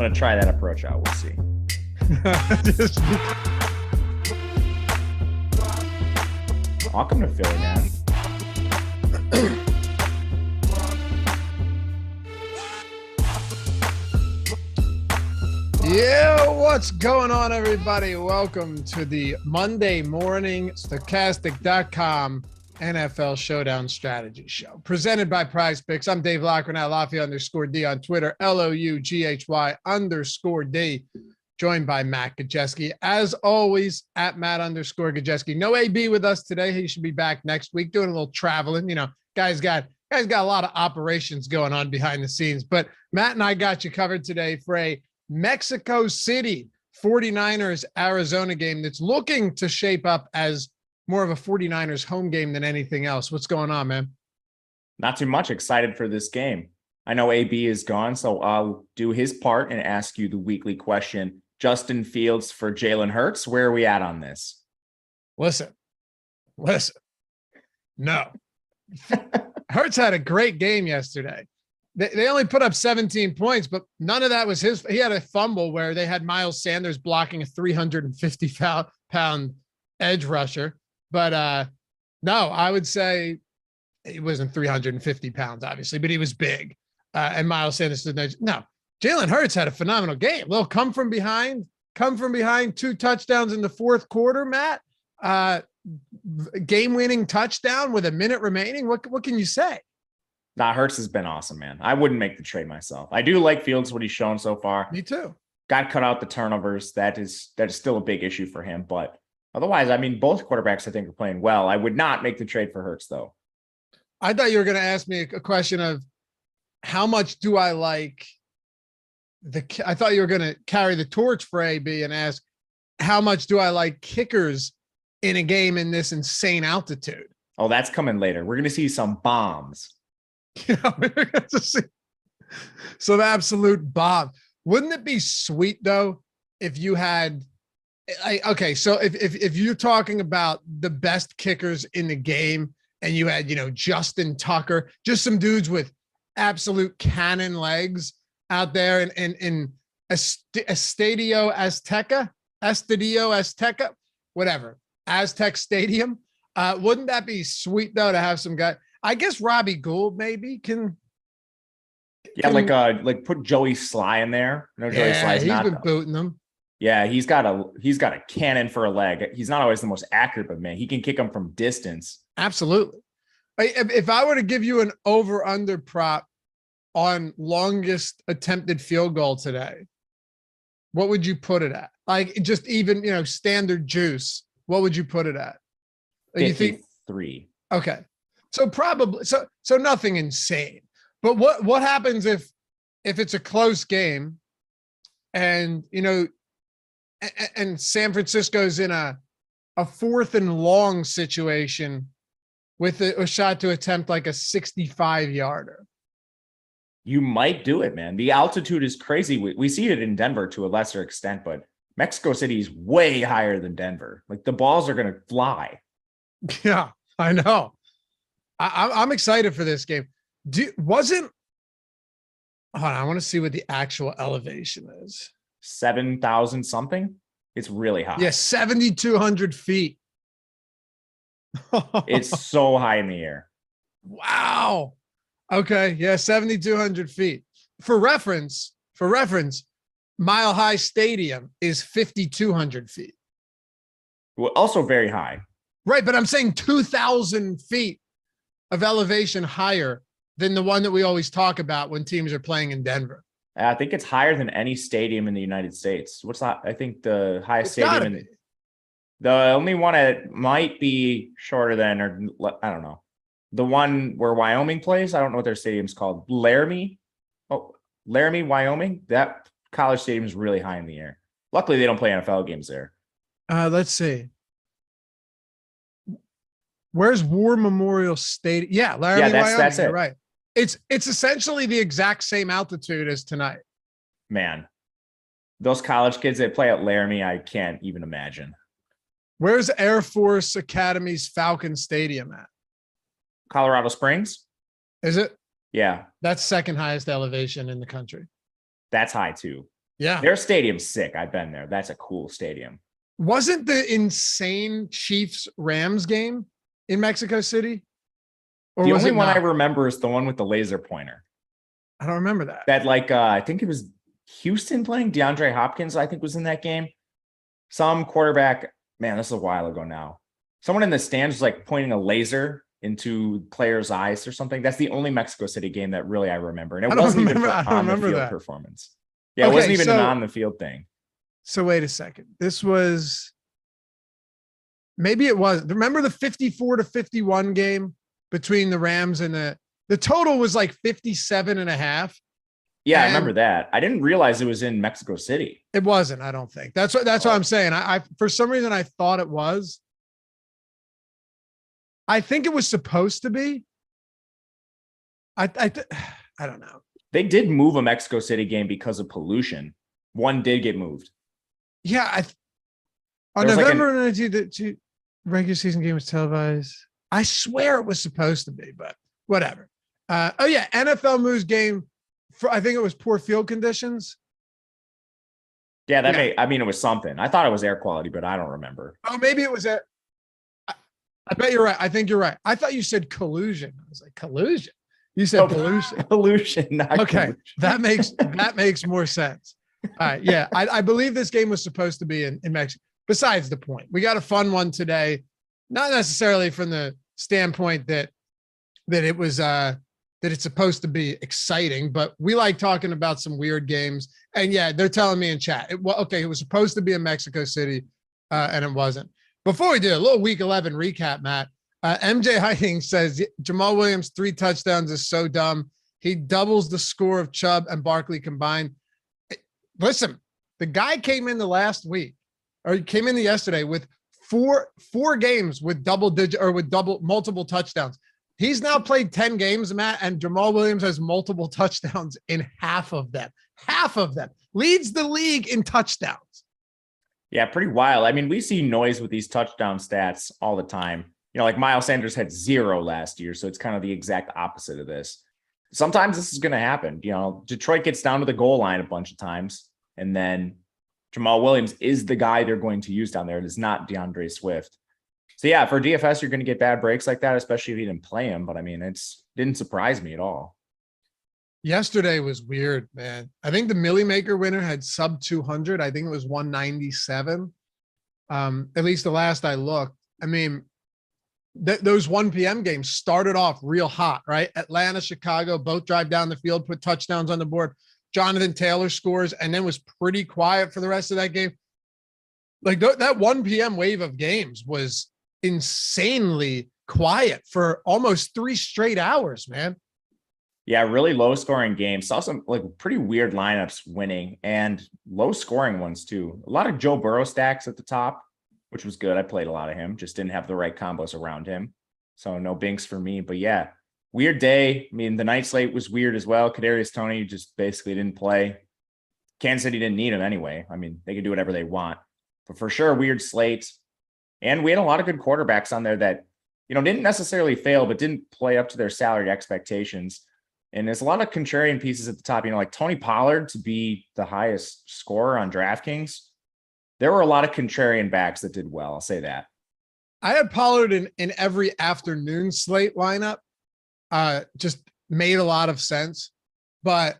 going to try that approach out. We'll see. Welcome to Philly, man. Yeah, what's going on, everybody? Welcome to the Monday morning Stokastic.com NFL Showdown Strategy Show, presented by Prize Picks. I'm Dave Loughran at Lafayette_D on Twitter, LOUGHY_D, joined by Matt Gajewski. As always, at Matt_Gajewski. No AB with us today. He should be back next week doing a little traveling. You know, guys got a lot of operations going on behind the scenes. But Matt and I got you covered today for a Mexico City 49ers Arizona game that's looking to shape up as more of a 49ers home game than anything else. What's going on, man? Not too much. Excited for this game. I know AB is gone, so I'll do his part and ask you the weekly question. Justin Fields for Jalen Hurts. Where are we at on this? Listen. No. Hurts had a great game yesterday. They only put up 17 points, but none of that was his. He had a fumble where they had Miles Sanders blocking a 350-pound edge rusher. But no, I would say he wasn't 350 pounds, obviously, but he was big. And Miles Sanders did no. Jalen Hurts had a phenomenal game. Little come from behind, 2 touchdowns in the fourth quarter, Matt. Game-winning touchdown with a minute remaining. What can you say? Nah, Hurts has been awesome, man. I wouldn't make the trade myself. I do like Fields, what he's shown so far. Me too. Got cut out the turnovers. That is still a big issue for him. But otherwise, I mean, both quarterbacks I think are playing well. I would not make the trade for Hurts, though. I thought you were going to ask me a question of how much do I like I thought you were going to carry the torch for AB and ask how much do I like kickers in a game in this insane altitude? Oh, that's coming later. We're going to see some bombs. Yeah, we're going to see some absolute bomb. Wouldn't it be sweet though if you had okay, so if you're talking about the best kickers in the game and you had, Justin Tucker, just some dudes with absolute cannon legs out there in Estadio Azteca, whatever, Aztec Stadium. Wouldn't that be sweet though to have some guy? I guess Robbie Gould maybe can. Yeah, like put Joey Sly in there. No, Joey Sly's not. He's been booting them. Yeah, he's got a cannon for a leg. He's not always the most accurate, but man, he can kick them from distance. Absolutely. If I were to give you an over/under prop on longest attempted field goal today, what would you put it at? Like just even standard juice. What would you put it at? Like, 53. Okay. So probably so nothing insane. But what happens if it's a close game and and San Francisco's in a 4th and long situation with a shot to attempt like a 65-yarder? You might do it, man. The altitude is crazy. We see it in Denver to a lesser extent, but Mexico City is way higher than Denver. Like the balls are going to fly. Yeah, I know. I'm excited for this game. Hold on, I want to see what the actual elevation is. 7,000 something. It's really high. Yeah, 7,200 feet. It's so high in the air. Wow. Okay. Yeah, 7,200 feet. For reference, Mile High Stadium is 5,200 feet. Well, also very high. Right, but I'm saying 2,000 feet of elevation higher than the one that we always talk about when teams are playing in Denver. I think it's higher than any stadium in the United States. What's that? I think the highest stadium the only one that might be shorter than, or I don't know, the one where Wyoming plays. I don't know what their stadium's called. Laramie, Wyoming. That college stadium is really high in the air. Luckily, they don't play NFL games there. Let's see. Where's War Memorial Stadium? Yeah, Laramie, Wyoming. That's it. You're right. It's essentially the exact same altitude as tonight. Man, those college kids that play at Laramie, I can't even imagine. Where's Air Force Academy's Falcon Stadium at? Colorado Springs. Is it? Yeah. That's second highest elevation in the country. That's high too. Yeah. Their stadium's sick. I've been there. That's a cool stadium. Wasn't the insane Chiefs-Rams game in Mexico City? Or the only one I remember is the one with the laser pointer. I don't remember that. That I think it was Houston playing. DeAndre Hopkins, I think, was in that game. Some quarterback, man, this is a while ago now. Someone in the stands was like pointing a laser into players' eyes or something. That's the only Mexico City game that really I remember. And it wasn't even on the field performance. Yeah, it wasn't even an on the field thing. So wait a second. This was, maybe it was. Remember the 54-51 game between the Rams and the total was like 57.5. Yeah, I remember that. I didn't realize it was in Mexico City. It wasn't, I don't think. That's what I'm saying. I for some reason I thought it was. I think it was supposed to be. I don't know. They did move a Mexico City game because of pollution. One did get moved. Yeah, on November 19th, the regular season game was televised. I swear it was supposed to be, but whatever. Oh yeah, NFL moves game for I think it was poor field conditions. Yeah, it was something. I thought it was air quality, but I don't remember. Oh, maybe it was air. I bet you're right. I think you're right. I thought you said collusion. I was like, collusion. You said pollution. Pollution, not okay. Collusion. That makes more sense. All right. Yeah. I believe this game was supposed to be in Mexico. Besides the point, we got a fun one today. Not necessarily from the standpoint that it was that it's supposed to be exciting, but we like talking about some weird games. And yeah, they're telling me in chat. It was supposed to be in Mexico City, and it wasn't. Before we do a little week 11 recap, Matt, MJ Hiding says Jamal Williams 3 touchdowns is so dumb. He doubles the score of Chubb and Barkley combined. Listen, the guy came in the last week, or he came in yesterday with four games with multiple touchdowns. He's now played 10 games, Matt, and Jamal Williams has multiple touchdowns in half of them. Half of them. Leads the league in touchdowns. Yeah, pretty wild. I mean, we see noise with these touchdown stats all the time. You know, like Miles Sanders had 0 last year, so it's kind of the exact opposite of this. Sometimes this is going to happen. You know, Detroit gets down to the goal line a bunch of times, and then Jamal Williams is the guy they're going to use down there. It is not DeAndre Swift. So yeah, for DFS, you're going to get bad breaks like that, especially if you didn't play him. But I mean, didn't surprise me at all. Yesterday was weird, man. I think the Millie Maker winner had sub 200. I think it was 197. At least the last I looked. I mean, those 1 p.m. games started off real hot, right? Atlanta, Chicago, both drive down the field, put touchdowns on the board. Jonathan Taylor scores, and then was pretty quiet for the rest of that game. Like that 1 p.m. wave of games was insanely quiet for almost 3 straight hours, man. Yeah, really low scoring games. Saw some like pretty weird lineups winning and low scoring ones too. A lot of Joe Burrow stacks at the top, which was good. I played a lot of him, just didn't have the right combos around him. So no binks for me, but yeah, weird day. I mean, the night slate was weird as well. Kadarius Toney just basically didn't play. Kansas City didn't need him anyway. I mean, they could do whatever they want, but for sure, weird slate. And we had a lot of good quarterbacks on there that, you know, didn't necessarily fail, but didn't play up to their salary expectations. And there's a lot of contrarian pieces at the top, you know, like Tony Pollard to be the highest scorer on DraftKings. There were a lot of contrarian backs that did well. I'll say that. I had Pollard in every afternoon slate lineup. Just made a lot of sense. But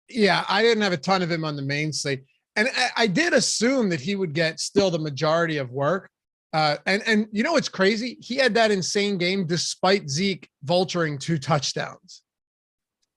yeah, I didn't have a ton of him on the main slate. And I did assume that he would get still the majority of work. And you know what's crazy? He had that insane game despite Zeke vulturing 2 touchdowns.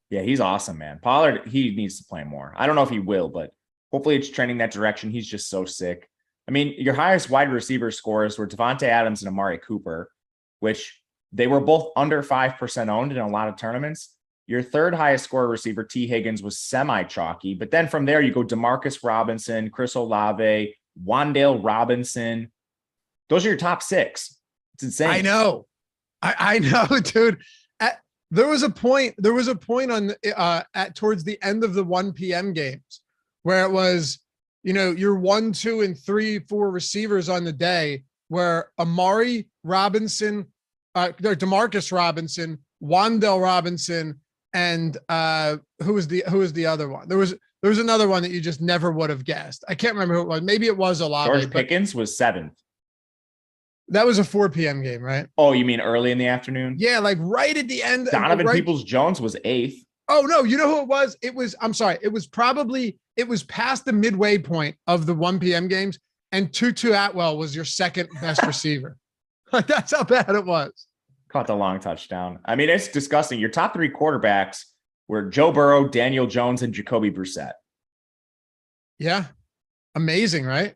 Yeah, he's awesome, man. Pollard, he needs to play more. I don't know if he will, but hopefully it's trending that direction. He's just so sick. I mean, your highest wide receiver scores were Devontae Adams and Amari Cooper, which they were both under 5% owned in a lot of tournaments. Your third highest score receiver, T. Higgins, was semi-chalky. But then from there, you go DeMarcus Robinson, Chris Olave, Wan'Dale Robinson. Those are your top 6. It's insane. I know. I know, dude. There was a point on towards the end of the 1 p.m. games where it was, you know, your 1, 2, and 3, 4 receivers on the day where Amari Robinson, DeMarcus Robinson, Wan'Dale Robinson, and who was the other one? There was another one that you just never would have guessed. I can't remember who it was. Maybe it was Olave. George Pickens was 7th. That was a 4 p.m. game, right? Oh, you mean early in the afternoon? Yeah, like right at the end. Donovan Peoples-Jones was 8th. Oh, no. You know who it was? I'm sorry. It was past the midway point of the 1 p.m. games, and Tutu Atwell was your second best receiver. That's how bad it was. Caught the long touchdown. I mean, it's disgusting. Your top 3 quarterbacks were Joe Burrow, Daniel Jones, and Jacoby Brissett. Yeah. Amazing, right?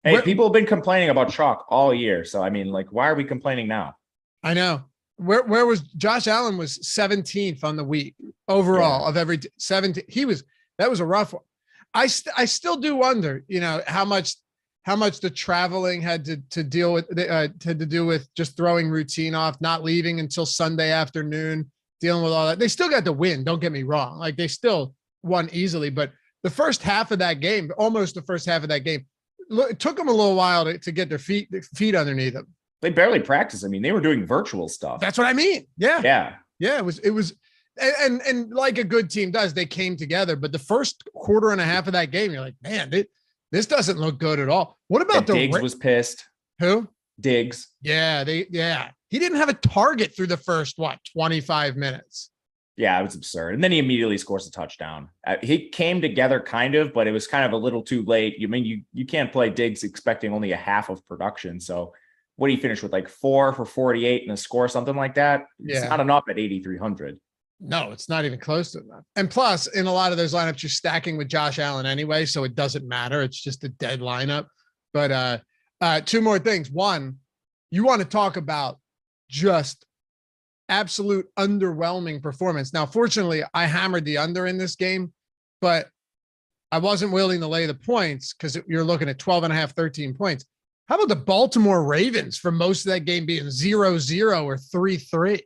Hey, people have been complaining about chalk all year. So, I mean, like, why are we complaining now? I know. Where was Josh Allen was 17th on the week overall of every 17. That was a rough one. I still do wonder, you know, how much the traveling had to deal with, had to do with just throwing routine off, not leaving until Sunday afternoon, dealing with all that. They still got the win. Don't get me wrong. Like they still won easily, but the first half of that game, almost the first half of that game, it took them a little while to get their feet underneath them. They barely practiced. I mean, they were doing virtual stuff. That's what I mean. Yeah. Yeah. Yeah. It was, and like a good team does, they came together. But the first quarter and a half of that game, you're like, man, this doesn't look good at all. What about Diggs was pissed. Who? Diggs. Yeah. He didn't have a target through the first, 25 minutes. Yeah, it was absurd. And then he immediately scores a touchdown. He came together kind of, but it was kind of a little too late. You can't play Diggs expecting only a half of production. So what do you finish with, like 4 for 48 and a score, something like that? It's not enough at 8,300. No, it's not even close to enough. And plus, in a lot of those lineups, you're stacking with Josh Allen anyway, so it doesn't matter. It's just a dead lineup. But two more things. One, you want to talk about just absolute underwhelming performance. Now, fortunately, I hammered the under in this game, but I wasn't willing to lay the points because you're looking at 12 and a half, 13 points. How about the Baltimore Ravens for most of that game being 0-0 or 3-3?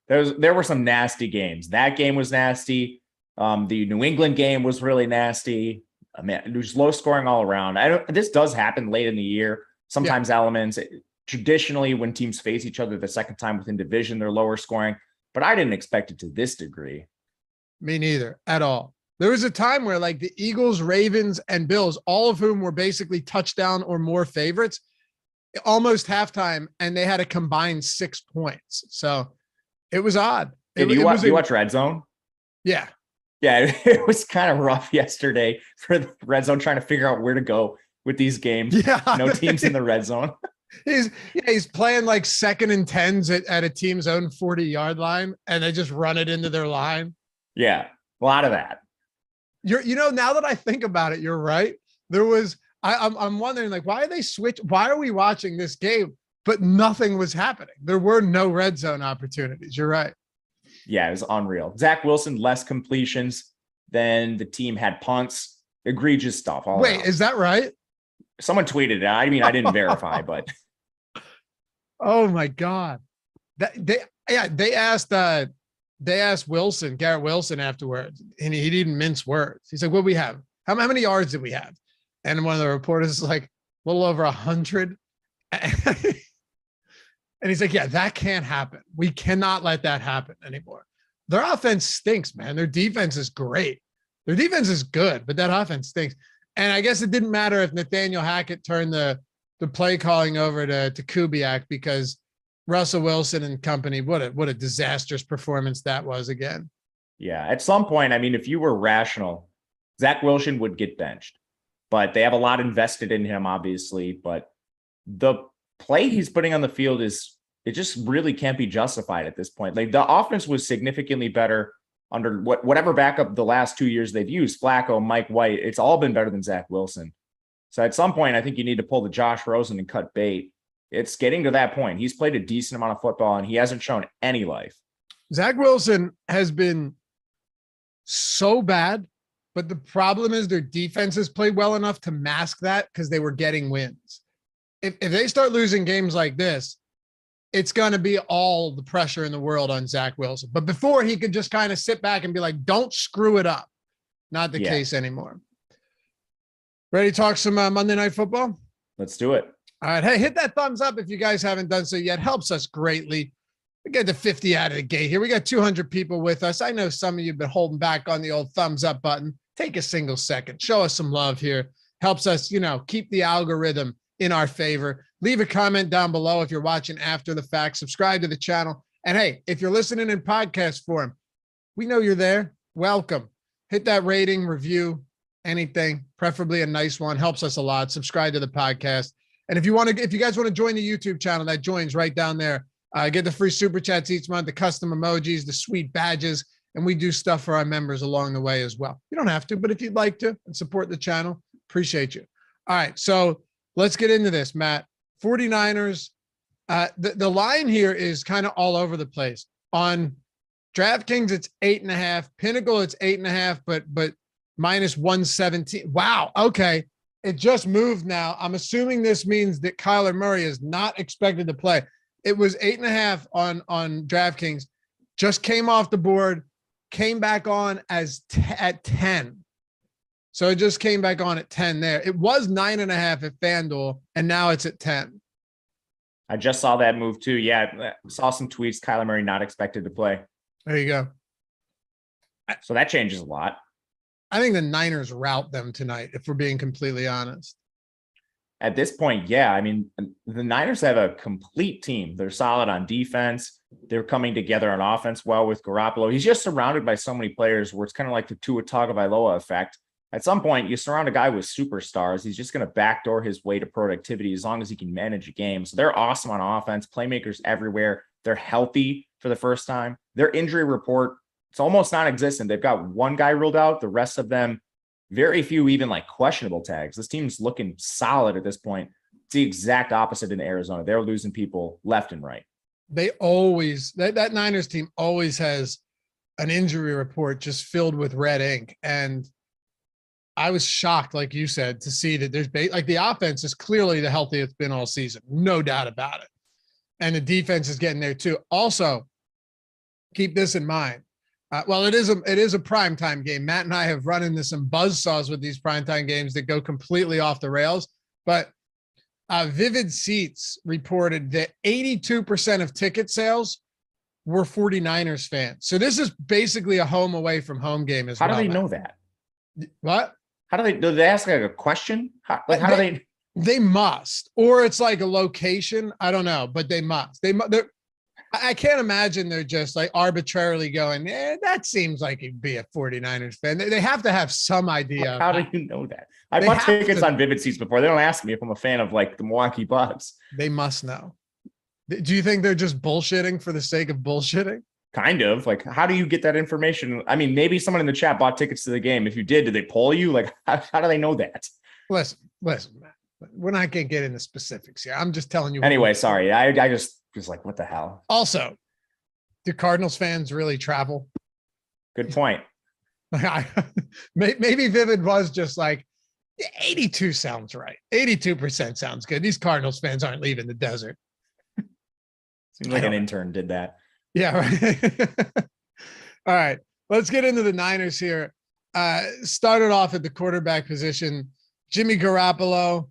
There were some nasty games. That game was nasty. The New England game was really nasty. I mean, it was low scoring all around. This does happen late in the year. Sometimes elements. Traditionally, when teams face each other the second time within division, they're lower scoring. But I didn't expect it to this degree. Me neither, at all. There was a time where like the Eagles, Ravens, and Bills, all of whom were basically touchdown or more favorites, almost halftime, and they had a combined 6 points. So it was odd. Did you watch Red Zone? Yeah. Yeah, it was kind of rough yesterday for the Red Zone, trying to figure out where to go with these games. Yeah. No teams in the red zone. He's playing like 2nd and 10s at a team's own 40-yard line, and they just run it into their line. Yeah, a lot of that. Now that I think about it, you're right. There was, I'm wondering, like, why are they switch? Why are we watching this game? But nothing was happening. There were no red zone opportunities. You're right. Yeah, it was unreal. Zach Wilson, less completions than the team had punts. Egregious stuff. Wait, is that right? Someone tweeted it. I mean, I didn't verify, but. Oh my God. They asked Wilson, Garrett Wilson, afterwards, and he didn't mince words. He's like, what do we have? How many yards did we have? And one of the reporters is like, a little over 100. And he's like, yeah, that can't happen. We cannot let that happen anymore. Their offense stinks, man. Their defense is great. Their defense is good, but that offense stinks. And I guess it didn't matter if Nathaniel Hackett turned the play calling over to Kubiak, because Russell Wilson and company, what a disastrous performance that was again. Yeah, at some point, I mean, if you were rational, Zach Wilson would get benched, but they have a lot invested in him, obviously. But the play he's putting on the field it just really can't be justified at this point. Like, the offense was significantly better under whatever backup the last 2 years they've used, Flacco, Mike White. It's all been better than Zach Wilson. So at some point, I think you need to pull the Josh Rosen and cut bait. It's getting to that point. He's played a decent amount of football, and he hasn't shown any life. Zach Wilson has been so bad, but the problem is their defenses played well enough to mask that because they were getting wins. If they start losing games like this, it's going to be all the pressure in the world on Zach Wilson. But before, he could just kind of sit back and be like, don't screw it up. Not the case anymore. Ready to talk some Monday Night Football? Let's do it. All right. Hey, hit that thumbs up if you guys haven't done so yet. Helps us greatly. We get to 50 out of the gate here. We got 200 people with us. I know some of you have been holding back on the old thumbs up button. Take a single second. Show us some love here. Helps us, keep the algorithm in our favor. Leave a comment down below if you're watching after the fact. Subscribe to the channel. And hey, if you're listening in podcast form, we know you're there. Welcome. Hit that rating, review, anything, preferably a nice one. Helps us a lot. Subscribe to the podcast. And if you guys want to join the YouTube channel, that joins right down there. Get the free super chats each month, the custom emojis, the sweet badges, and we do stuff for our members along the way as well. You don't have to, but if you'd like to and support the channel, appreciate you. All right, so let's get into this, Matt. 49ers, the line here is kind of all over the place. On DraftKings, it's 8.5. Pinnacle, it's 8.5, but minus 117. Wow, okay. It just moved now. I'm assuming this means that Kyler Murray is not expected to play. It was 8.5 on DraftKings, just came off the board, came back on at 10. So it just came back on at 10 there. It was 9.5 at FanDuel, and now it's at 10. I just saw that move too. Yeah, saw some tweets. Kyler Murray not expected to play. There you go. So that changes a lot. I think the Niners rout them tonight, if we're being completely honest. At this point, yeah. I mean, the Niners have a complete team. They're solid on defense. They're coming together on offense well with Garoppolo. He's just surrounded by so many players where it's kind of like the Tua Tagovailoa effect. At some point, you surround a guy with superstars. He's just going to backdoor his way to productivity as long as he can manage a game. So they're awesome on offense, playmakers everywhere. They're healthy for the first time. Their injury report, it's almost non-existent. They've got one guy ruled out. The rest of them, very few even like questionable tags. This team's looking solid at this point. It's the exact opposite in Arizona. They're losing people left and right. They always, that Niners team always has an injury report just filled with red ink. And I was shocked, like you said, to see that there's like the offense is clearly the healthiest it's been all season. No doubt about it. And the defense is getting there too. Also, keep this in mind. Well, it is a primetime game. Matt and I have run into some buzzsaws with these primetime games that go completely off the rails. But Vivid Seats reported that 82% of ticket sales were 49ers fans. So this is basically a home away from home game as well. How do they know that? What? How do they ask like a question? How do they? They must, or it's like a location. I don't know, but they must. I can't imagine they're just like arbitrarily going, that seems like he'd be a 49ers fan. They have to have some idea. How do you know that? I bought tickets on Vivid Seats before. They don't ask me if I'm a fan of like the Milwaukee Bucks. They must know. Do you think they're just bullshitting for the sake of bullshitting? Kind of. Like, how do you get that information? I mean, maybe someone in the chat bought tickets to the game. If you did they poll you? Like, how do they know that? Listen, Matt. We're not going to get into specifics here. I'm just telling you. Anyway, sorry. I just was like, what the hell? Also, do Cardinals fans really travel? Good point. Maybe Vivid was just like, 82 sounds right. 82% sounds good. These Cardinals fans aren't leaving the desert. Seems like an intern did that. Yeah, right. All right. Let's get into the Niners here. Started off at the quarterback position. Jimmy Garoppolo.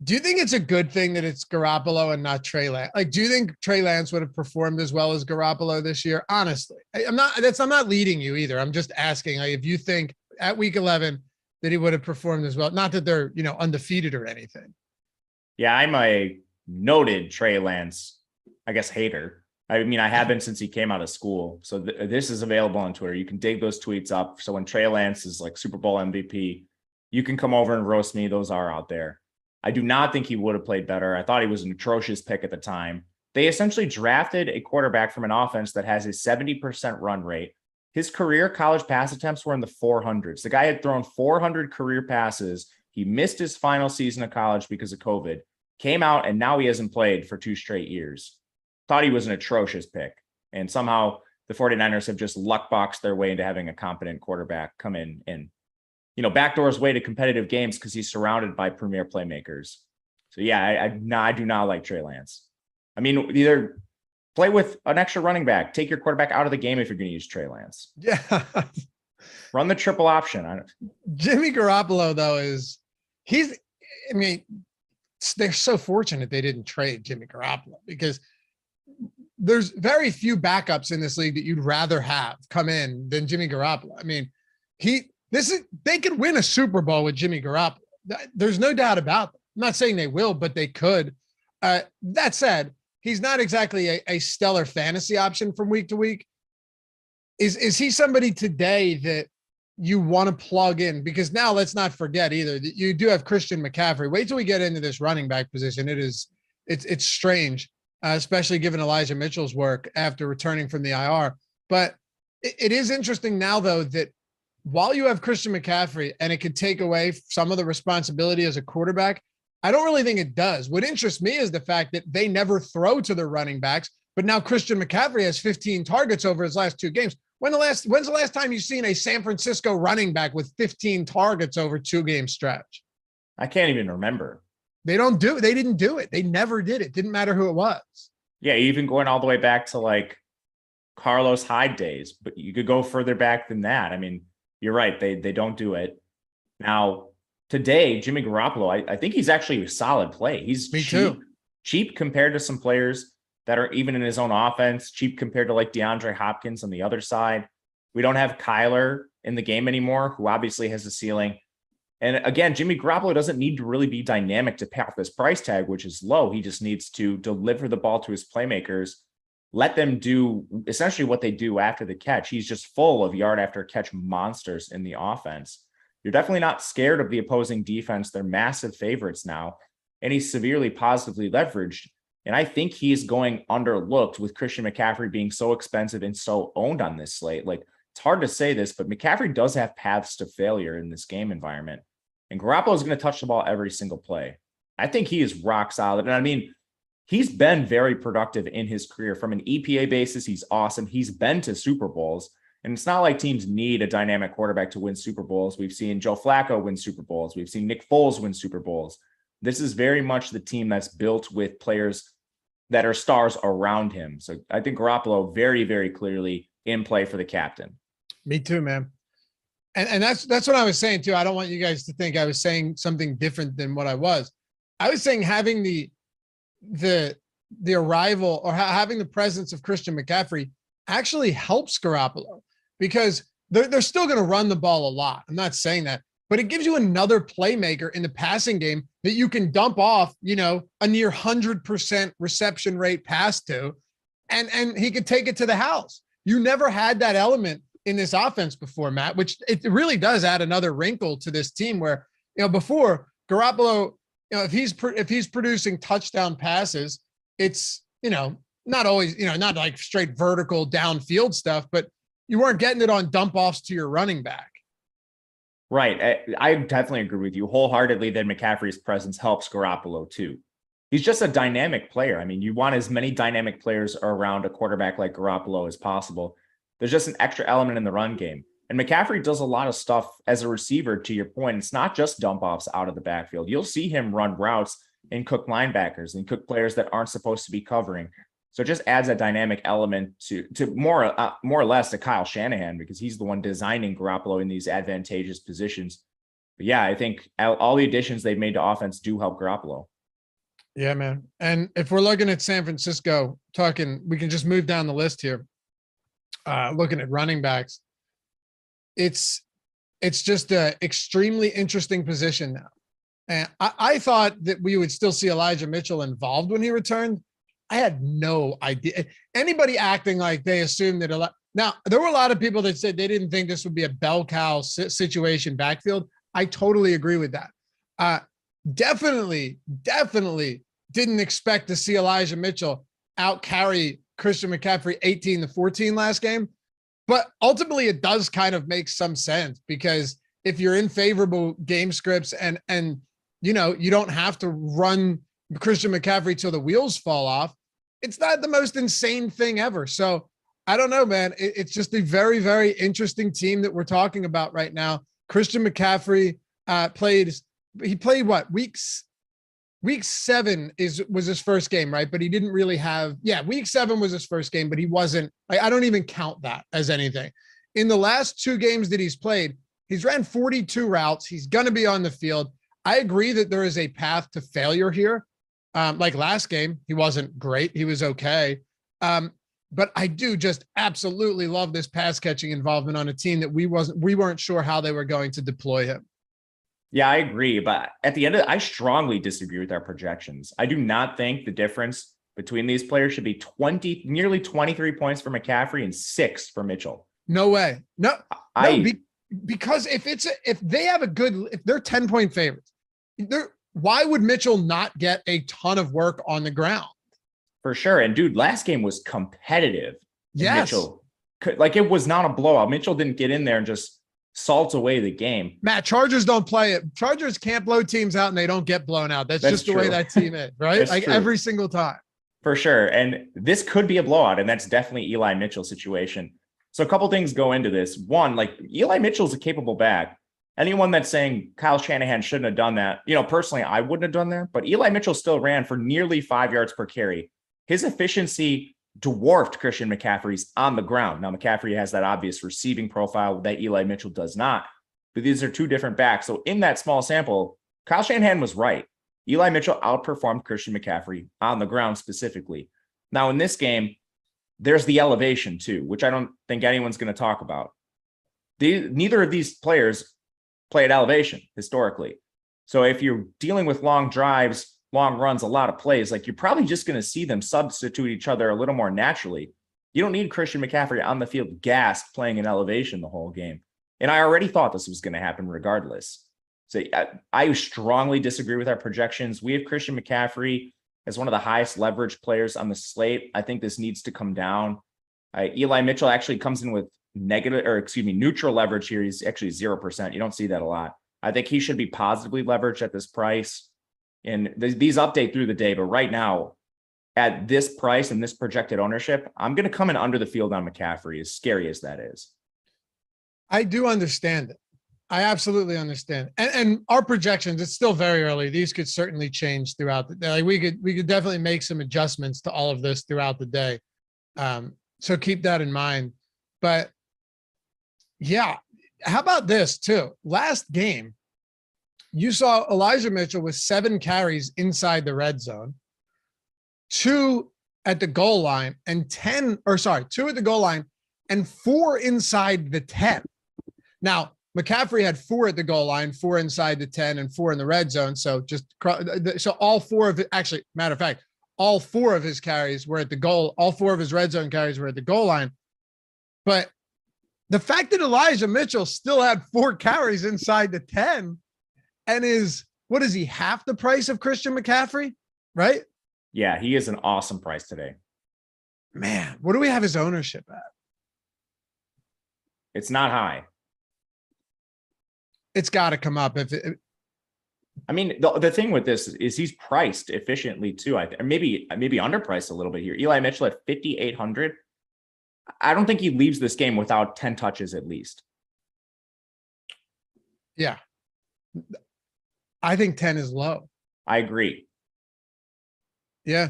Do you think it's a good thing that it's Garoppolo and not Trey Lance? Like, do you think Trey Lance would have performed as well as Garoppolo this year? Honestly, I'm not leading you either. I'm just asking, like, if you think at week 11 that he would have performed as well. Not that they're, undefeated or anything. Yeah, I'm a noted Trey Lance, I guess, hater. I mean, I have been since he came out of school. So this is available on Twitter. You can dig those tweets up. So when Trey Lance is like Super Bowl MVP, you can come over and roast me. Those are out there. I do not think he would have played better. I thought he was an atrocious pick at the time. They essentially drafted a quarterback from an offense that has a 70% run rate. His career college pass attempts were in the 400s. The guy had thrown 400 career passes. He missed his final season of college because of COVID, came out, and now he hasn't played for 2 straight years. Thought he was an atrocious pick. And somehow the 49ers have just luck boxed their way into having a competent quarterback come in and, backdoor his way to competitive games because he's surrounded by premier playmakers. So yeah, I do not like Trey Lance. I mean, either play with an extra running back, take your quarterback out of the game if you're going to use Trey Lance. Yeah. Run the triple option. Jimmy Garoppolo, though, they're so fortunate they didn't trade Jimmy Garoppolo because there's very few backups in this league that you'd rather have come in than Jimmy Garoppolo. I mean, they could win a Super Bowl with Jimmy Garoppolo. There's no doubt about it. I'm not saying they will, but they could. That said, he's not exactly a stellar fantasy option from week to week. Is he somebody today that you want to plug in? Because now let's not forget either that you do have Christian McCaffrey. Wait till we get into this running back position. It's strange, especially given Elijah Mitchell's work after returning from the IR. But it is interesting now, though, that while you have Christian McCaffrey and it could take away some of the responsibility as a quarterback, I don't really think it does. What interests me is the fact that they never throw to their running backs, but now Christian McCaffrey has 15 targets over his last 2 games. When's the last time you've seen a San Francisco running back with 15 targets over 2-game stretch? I can't even remember. They didn't do it. They never did it. Didn't matter who it was. Yeah, even going all the way back to like Carlos Hyde days, but you could go further back than that. I mean, you're right. They don't do it. Now, today, Jimmy Garoppolo, I think he's actually a solid play. He's Me too. cheap compared to some players that are even in his own offense, cheap compared to like DeAndre Hopkins on the other side. We don't have Kyler in the game anymore, who obviously has a ceiling. And again, Jimmy Garoppolo doesn't need to really be dynamic to pay off this price tag, which is low. He just needs to deliver the ball to his playmakers, let them do essentially what they do after the catch. He's just full of yard after catch monsters in the offense. You're definitely not scared of the opposing defense. They're massive favorites now, and he's severely positively leveraged. And I think he's going underlooked with Christian McCaffrey being so expensive and so owned on this slate. Like, it's hard to say this, but McCaffrey does have paths to failure in this game environment. And Garoppolo is going to touch the ball every single play. I think he is rock solid. And I mean, he's been very productive in his career. From an EPA basis, he's awesome. He's been to Super Bowls. And it's not like teams need a dynamic quarterback to win Super Bowls. We've seen Joe Flacco win Super Bowls. We've seen Nick Foles win Super Bowls. This is very much the team that's built with players that are stars around him. So I think Garoppolo very, very clearly in play for the captain. Me too, man. And that's what I was saying too. I don't want you guys to think I was saying something different than what I was. I was saying having the arrival or having the presence of Christian McCaffrey actually helps Garoppolo, because they're still going to run the ball a lot. I'm not saying that, but it gives you another playmaker in the passing game that you can dump off, a near 100% reception rate pass to, and he could take it to the house. You never had that element in this offense before, Matt, which it really does add another wrinkle to this team where, before Garoppolo, if he's producing touchdown passes, it's, not always, not like straight vertical downfield stuff, but you weren't getting it on dump offs to your running back. Right. I definitely agree with you wholeheartedly that McCaffrey's presence helps Garoppolo too. He's just a dynamic player. I mean, you want as many dynamic players around a quarterback like Garoppolo as possible. There's just an extra element in the run game. And McCaffrey does a lot of stuff as a receiver, to your point. It's not just dump offs out of the backfield. You'll see him run routes and cook linebackers and cook players that aren't supposed to be covering. So it just adds a dynamic element to more or less to Kyle Shanahan, because he's the one designing Garoppolo in these advantageous positions. But yeah, I think all the additions they've made to offense do help Garoppolo. Yeah, man. And if we're looking at San Francisco, we can just move down the list here. Looking at running backs, it's just a extremely interesting position now. And I thought that we would still see Elijah Mitchell involved when he returned. I had no idea. Anybody acting like they assumed that. Now, there were a lot of people that said they didn't think this would be a bell cow situation backfield. I totally agree with that. Definitely didn't expect to see Elijah Mitchell out carry Christian McCaffrey 18-14 last game. But ultimately it does kind of make some sense, because if you're in favorable game scripts and you don't have to run Christian McCaffrey till the wheels fall off, it's not the most insane thing ever. So I don't know, man. It's just a very, very interesting team that we're talking about right now. Christian McCaffrey played what, Week 7 was his first game, right? But he didn't really have, week 7 was his first game, but he wasn't, I don't even count that as anything. In the last 2 games that he's played, he's ran 42 routes. He's going to be on the field. I agree that there is a path to failure here. Like last game, he wasn't great. He was okay. But I do just absolutely love this pass catching involvement on a team that we weren't sure how they were going to deploy him. Yeah, I agree. But at the end of it, I strongly disagree with our projections. I do not think the difference between these players should be nearly 23 points for McCaffrey and 6 for Mitchell. No way. No, because if they're 10-point favorites, why would Mitchell not get a ton of work on the ground? For sure. And dude, last game was competitive. Yes. Mitchell, it was not a blowout. Mitchell didn't get in there and just salt away the game. Matt, Chargers don't play it. Chargers can't blow teams out and they don't get blown out. That's just the way that team is, right? Like true. Every single time. For sure. And this could be a blowout, and that's definitely Eli Mitchell's situation. So a couple things go into this. One, Eli Mitchell's a capable back. Anyone that's saying Kyle Shanahan shouldn't have done that, personally, I wouldn't have done that, but Eli Mitchell still ran for nearly 5 yards per carry. His efficiency dwarfed Christian McCaffrey's on the ground. Now, McCaffrey has that obvious receiving profile that Eli Mitchell does not. but these are two different backs. So in that small sample, Kyle Shanahan was right. Eli Mitchell outperformed Christian McCaffrey on the ground specifically. Now in this game, there's the elevation too, which I don't think anyone's going to talk about. Neither of these players play at elevation historically. So if you're dealing with long drives, long runs, a lot of plays, like you're probably just going to see them substitute each other a little more naturally. You don't need Christian McCaffrey on the field gassed playing in elevation the whole game. And I already thought this was going to happen regardless. So I strongly disagree with our projections. We have Christian McCaffrey as one of the highest leverage players on the slate. I think this needs to come down. Eli Mitchell actually comes in with neutral leverage here. He's actually 0%. You don't see that a lot. I think he should be positively leveraged at this price. And these update through the day, but right now at this price and this projected ownership, I'm going to come in under the field on McCaffrey, as scary as that is. I do understand it. I absolutely understand. And our projections, it's still very early. These could certainly change throughout the day. Like we could definitely make some adjustments to all of this throughout the day. So keep that in mind. But yeah, how about this too? Last game, you saw Elijah Mitchell with 7 carries inside the red zone, 2 at the goal line, and 2 at the goal line and 4 inside the 10. Now, McCaffrey had 4 at the goal line, 4 inside the 10, and 4 in the red zone. So all 4 of it, actually, matter of fact, all 4 of his carries were at the goal. All 4 of his red zone carries were at the goal line. But the fact that Elijah Mitchell still had 4 carries inside the 10 and what is he, half the price of Christian McCaffrey, right? Yeah, he is an awesome price today. Man, what do we have his ownership at? It's not high. It's got to come up. I mean, the thing with this is he's priced efficiently too. Maybe underpriced a little bit here. Eli Mitchell at 5,800. I don't think he leaves this game without 10 touches at least. Yeah. I think 10 is low. I agree. Yeah.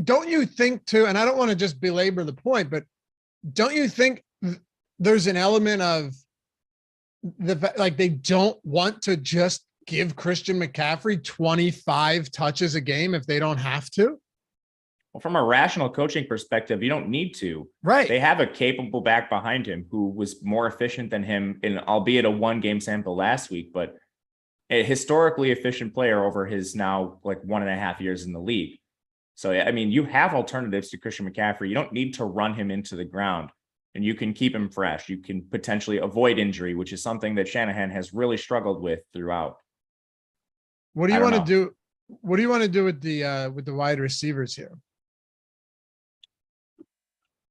Don't you think too, and I don't want to just belabor the point, but don't you think there's an element of like they don't want to just give Christian McCaffrey 25 touches a game if they don't have to? Well, from a rational coaching perspective, you don't need to. Right. They have a capable back behind him who was more efficient than him in, albeit a 1-game sample last week, but a historically efficient player over his now like 1.5 years in the league. So, I mean, you have alternatives to Christian McCaffrey. You don't need to run him into the ground, and you can keep him fresh. You can potentially avoid injury, which is something that Shanahan has really struggled with throughout. What do you want to do? What do you want to do with the wide receivers here?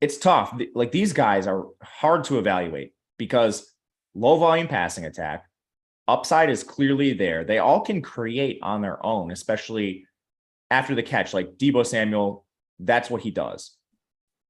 It's tough. Like these guys are hard to evaluate because low volume passing attack, upside is clearly there. They all can create on their own, especially after the catch, like Deebo Samuel. That's what he does.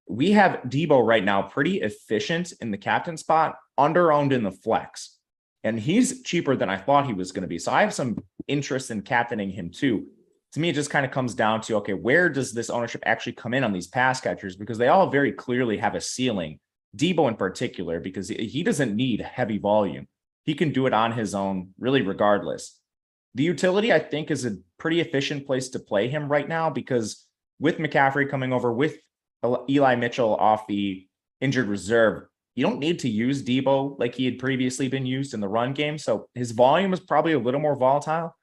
We have Deebo right now pretty efficient in the captain spot, under-owned in the flex. And he's cheaper than I thought he was going to be. So I have some interest in captaining him too. To me, it just kind of comes down to, okay, where does this ownership actually come in on these pass catchers? Because they all very clearly have a ceiling. Deebo in particular, because he doesn't need heavy volume. He can do it on his own, really regardless. The utility, I think, is a pretty efficient place to play him right now because with McCaffrey coming over, with Eli Mitchell off the injured reserve, you don't need to use Deebo like he had previously been used in the run game. So his volume is probably a little more volatile,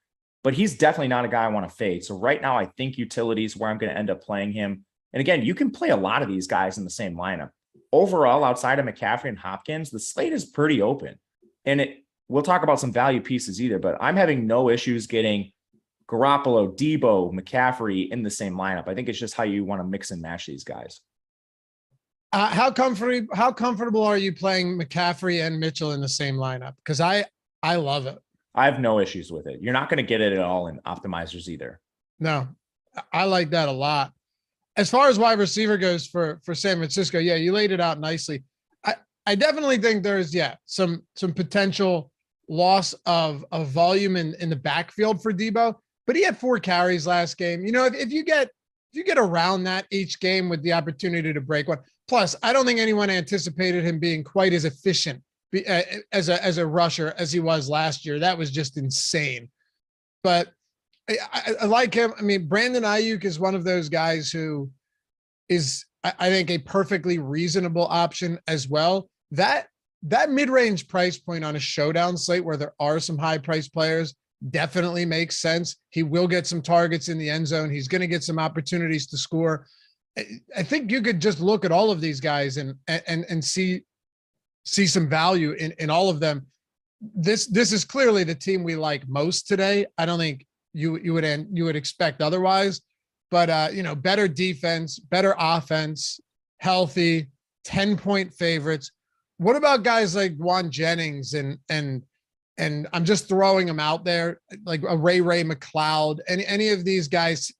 but he's definitely not a guy I want to fade. So right now, I think utility is where I'm going to end up playing him. And again, you can play a lot of these guys in the same lineup. Overall, outside of McCaffrey and Hopkins, the slate is pretty open. And we'll talk about some value pieces either, but I'm having no issues getting Garoppolo, Deebo, McCaffrey in the same lineup. I think it's just how you want to mix and match these guys. How comfortable are you playing McCaffrey and Mitchell in the same lineup? Because I love it. I have no issues with it. You're not going to get it at all in optimizers either. No, I like that a lot. As far as wide receiver goes for San Francisco, yeah, you laid it out nicely. I definitely think there's some potential loss of volume in the backfield for Deebo, but he had 4 carries last game. You know, if you get around that each game with the opportunity to break one. Plus, I don't think anyone anticipated him being quite as efficient as a rusher as he was last year. That was just insane. But I like him. I mean, Brandon Ayuk is one of those guys who is, I think, a perfectly reasonable option as well. That mid-range price point on a showdown slate where there are some high-priced players definitely makes sense. He will get some targets in the end zone. He's going to get some opportunities to score. I think you could just look at all of these guys and see some value in all of them. This is clearly the team we like most today. I don't think you would expect otherwise, but better defense, better offense, healthy, 10-point favorites. What about guys like Juan Jennings and I'm just throwing them out there, like a Ray McLeod? Any of these guys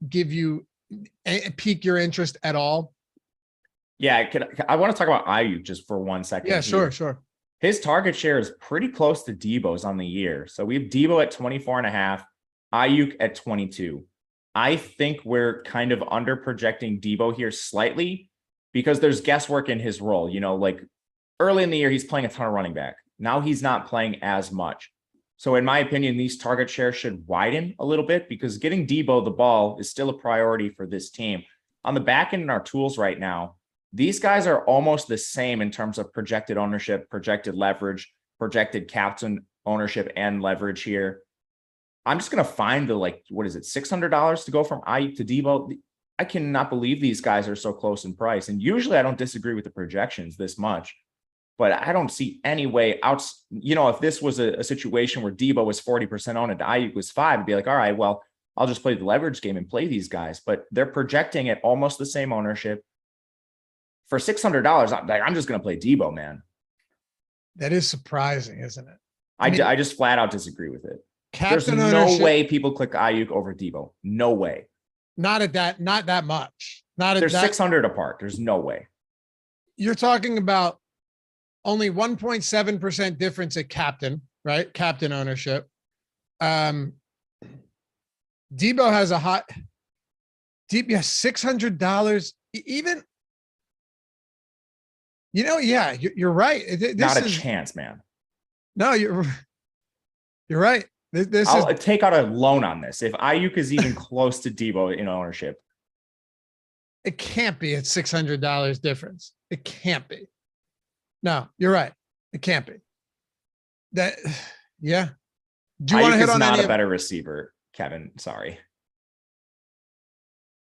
pique your interest at all? Yeah, I want to talk about Ayuk just for 1 second. Yeah, sure. His target share is pretty close to Debo's on the year. So we have Debo at 24.5, Ayuk at 22. I think we're kind of under projecting Debo here slightly because there's guesswork in his role. Like early in the year, he's playing a ton of running back. Now he's not playing as much. So in my opinion, these target shares should widen a little bit because getting Debo the ball is still a priority for this team. On the back end in our tools right now, these guys are almost the same in terms of projected ownership, projected leverage, projected captain ownership and leverage here. I'm just going to find the, $600 to go from Ayuk to Debo. I cannot believe these guys are so close in price. And usually I don't disagree with the projections this much, but I don't see any way out. If this was a situation where Debo was 40% owned and Ayuk was 5%, I'd be like, all right, well, I'll just play the leverage game and play these guys. But they're projecting at almost the same ownership. For $600, I'm just going to play Debo, man. That is surprising, isn't it? I just flat out disagree with it. There's Ownership, no way people click Ayuk over Debo. No way. Not that much. They're 600 apart. There's no way. You're talking about only 1.7% difference at captain, right? Captain ownership. Debo has a hot deep, $600. Even, you're right. Not a chance, man. No, you're right. I'll take out a loan on this. If Ayuk is even close to Debo in ownership, it can't be at $600 difference. It can't be. No, you're right. It can't be. That, yeah. Do you want to hit on not a better receiver, Kevin? Sorry.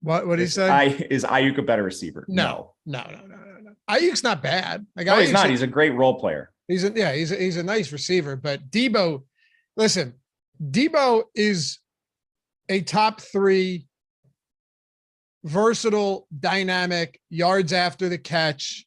What did he say? Is Ayuk a better receiver? No. Ayuk's not bad. No, he's not. He's a great role player. He's a nice receiver, but Debo, listen, Debo is a top 3 versatile, dynamic, yards after the catch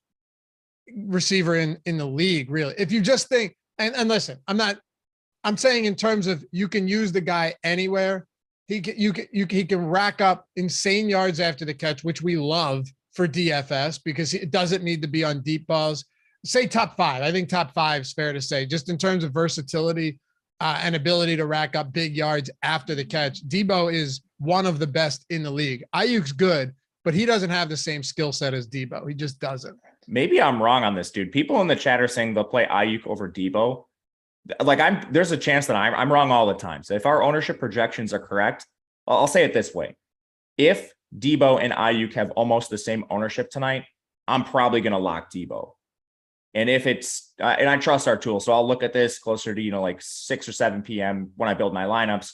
receiver in the league, really. If you just think, and listen, I'm saying in terms of you can use the guy anywhere. He can rack up insane yards after the catch, which we love for DFS because it doesn't need to be on deep balls. Say top 5. I think top 5 is fair to say, just in terms of versatility and ability to rack up big yards after the catch. Debo is one of the best in the league. Ayuk's good, but he doesn't have the same skill set as Debo. He just doesn't. Maybe I'm wrong on this, dude. People in the chat are saying they'll play Ayuk over Debo. There's a chance that I'm wrong all the time. So if our ownership projections are correct, I'll say it this way. If Debo and Ayuk have almost the same ownership tonight, I'm probably going to lock Debo. And if it's, and I trust our tool, so I'll look at this closer to, 6 or 7 p.m. when I build my lineups.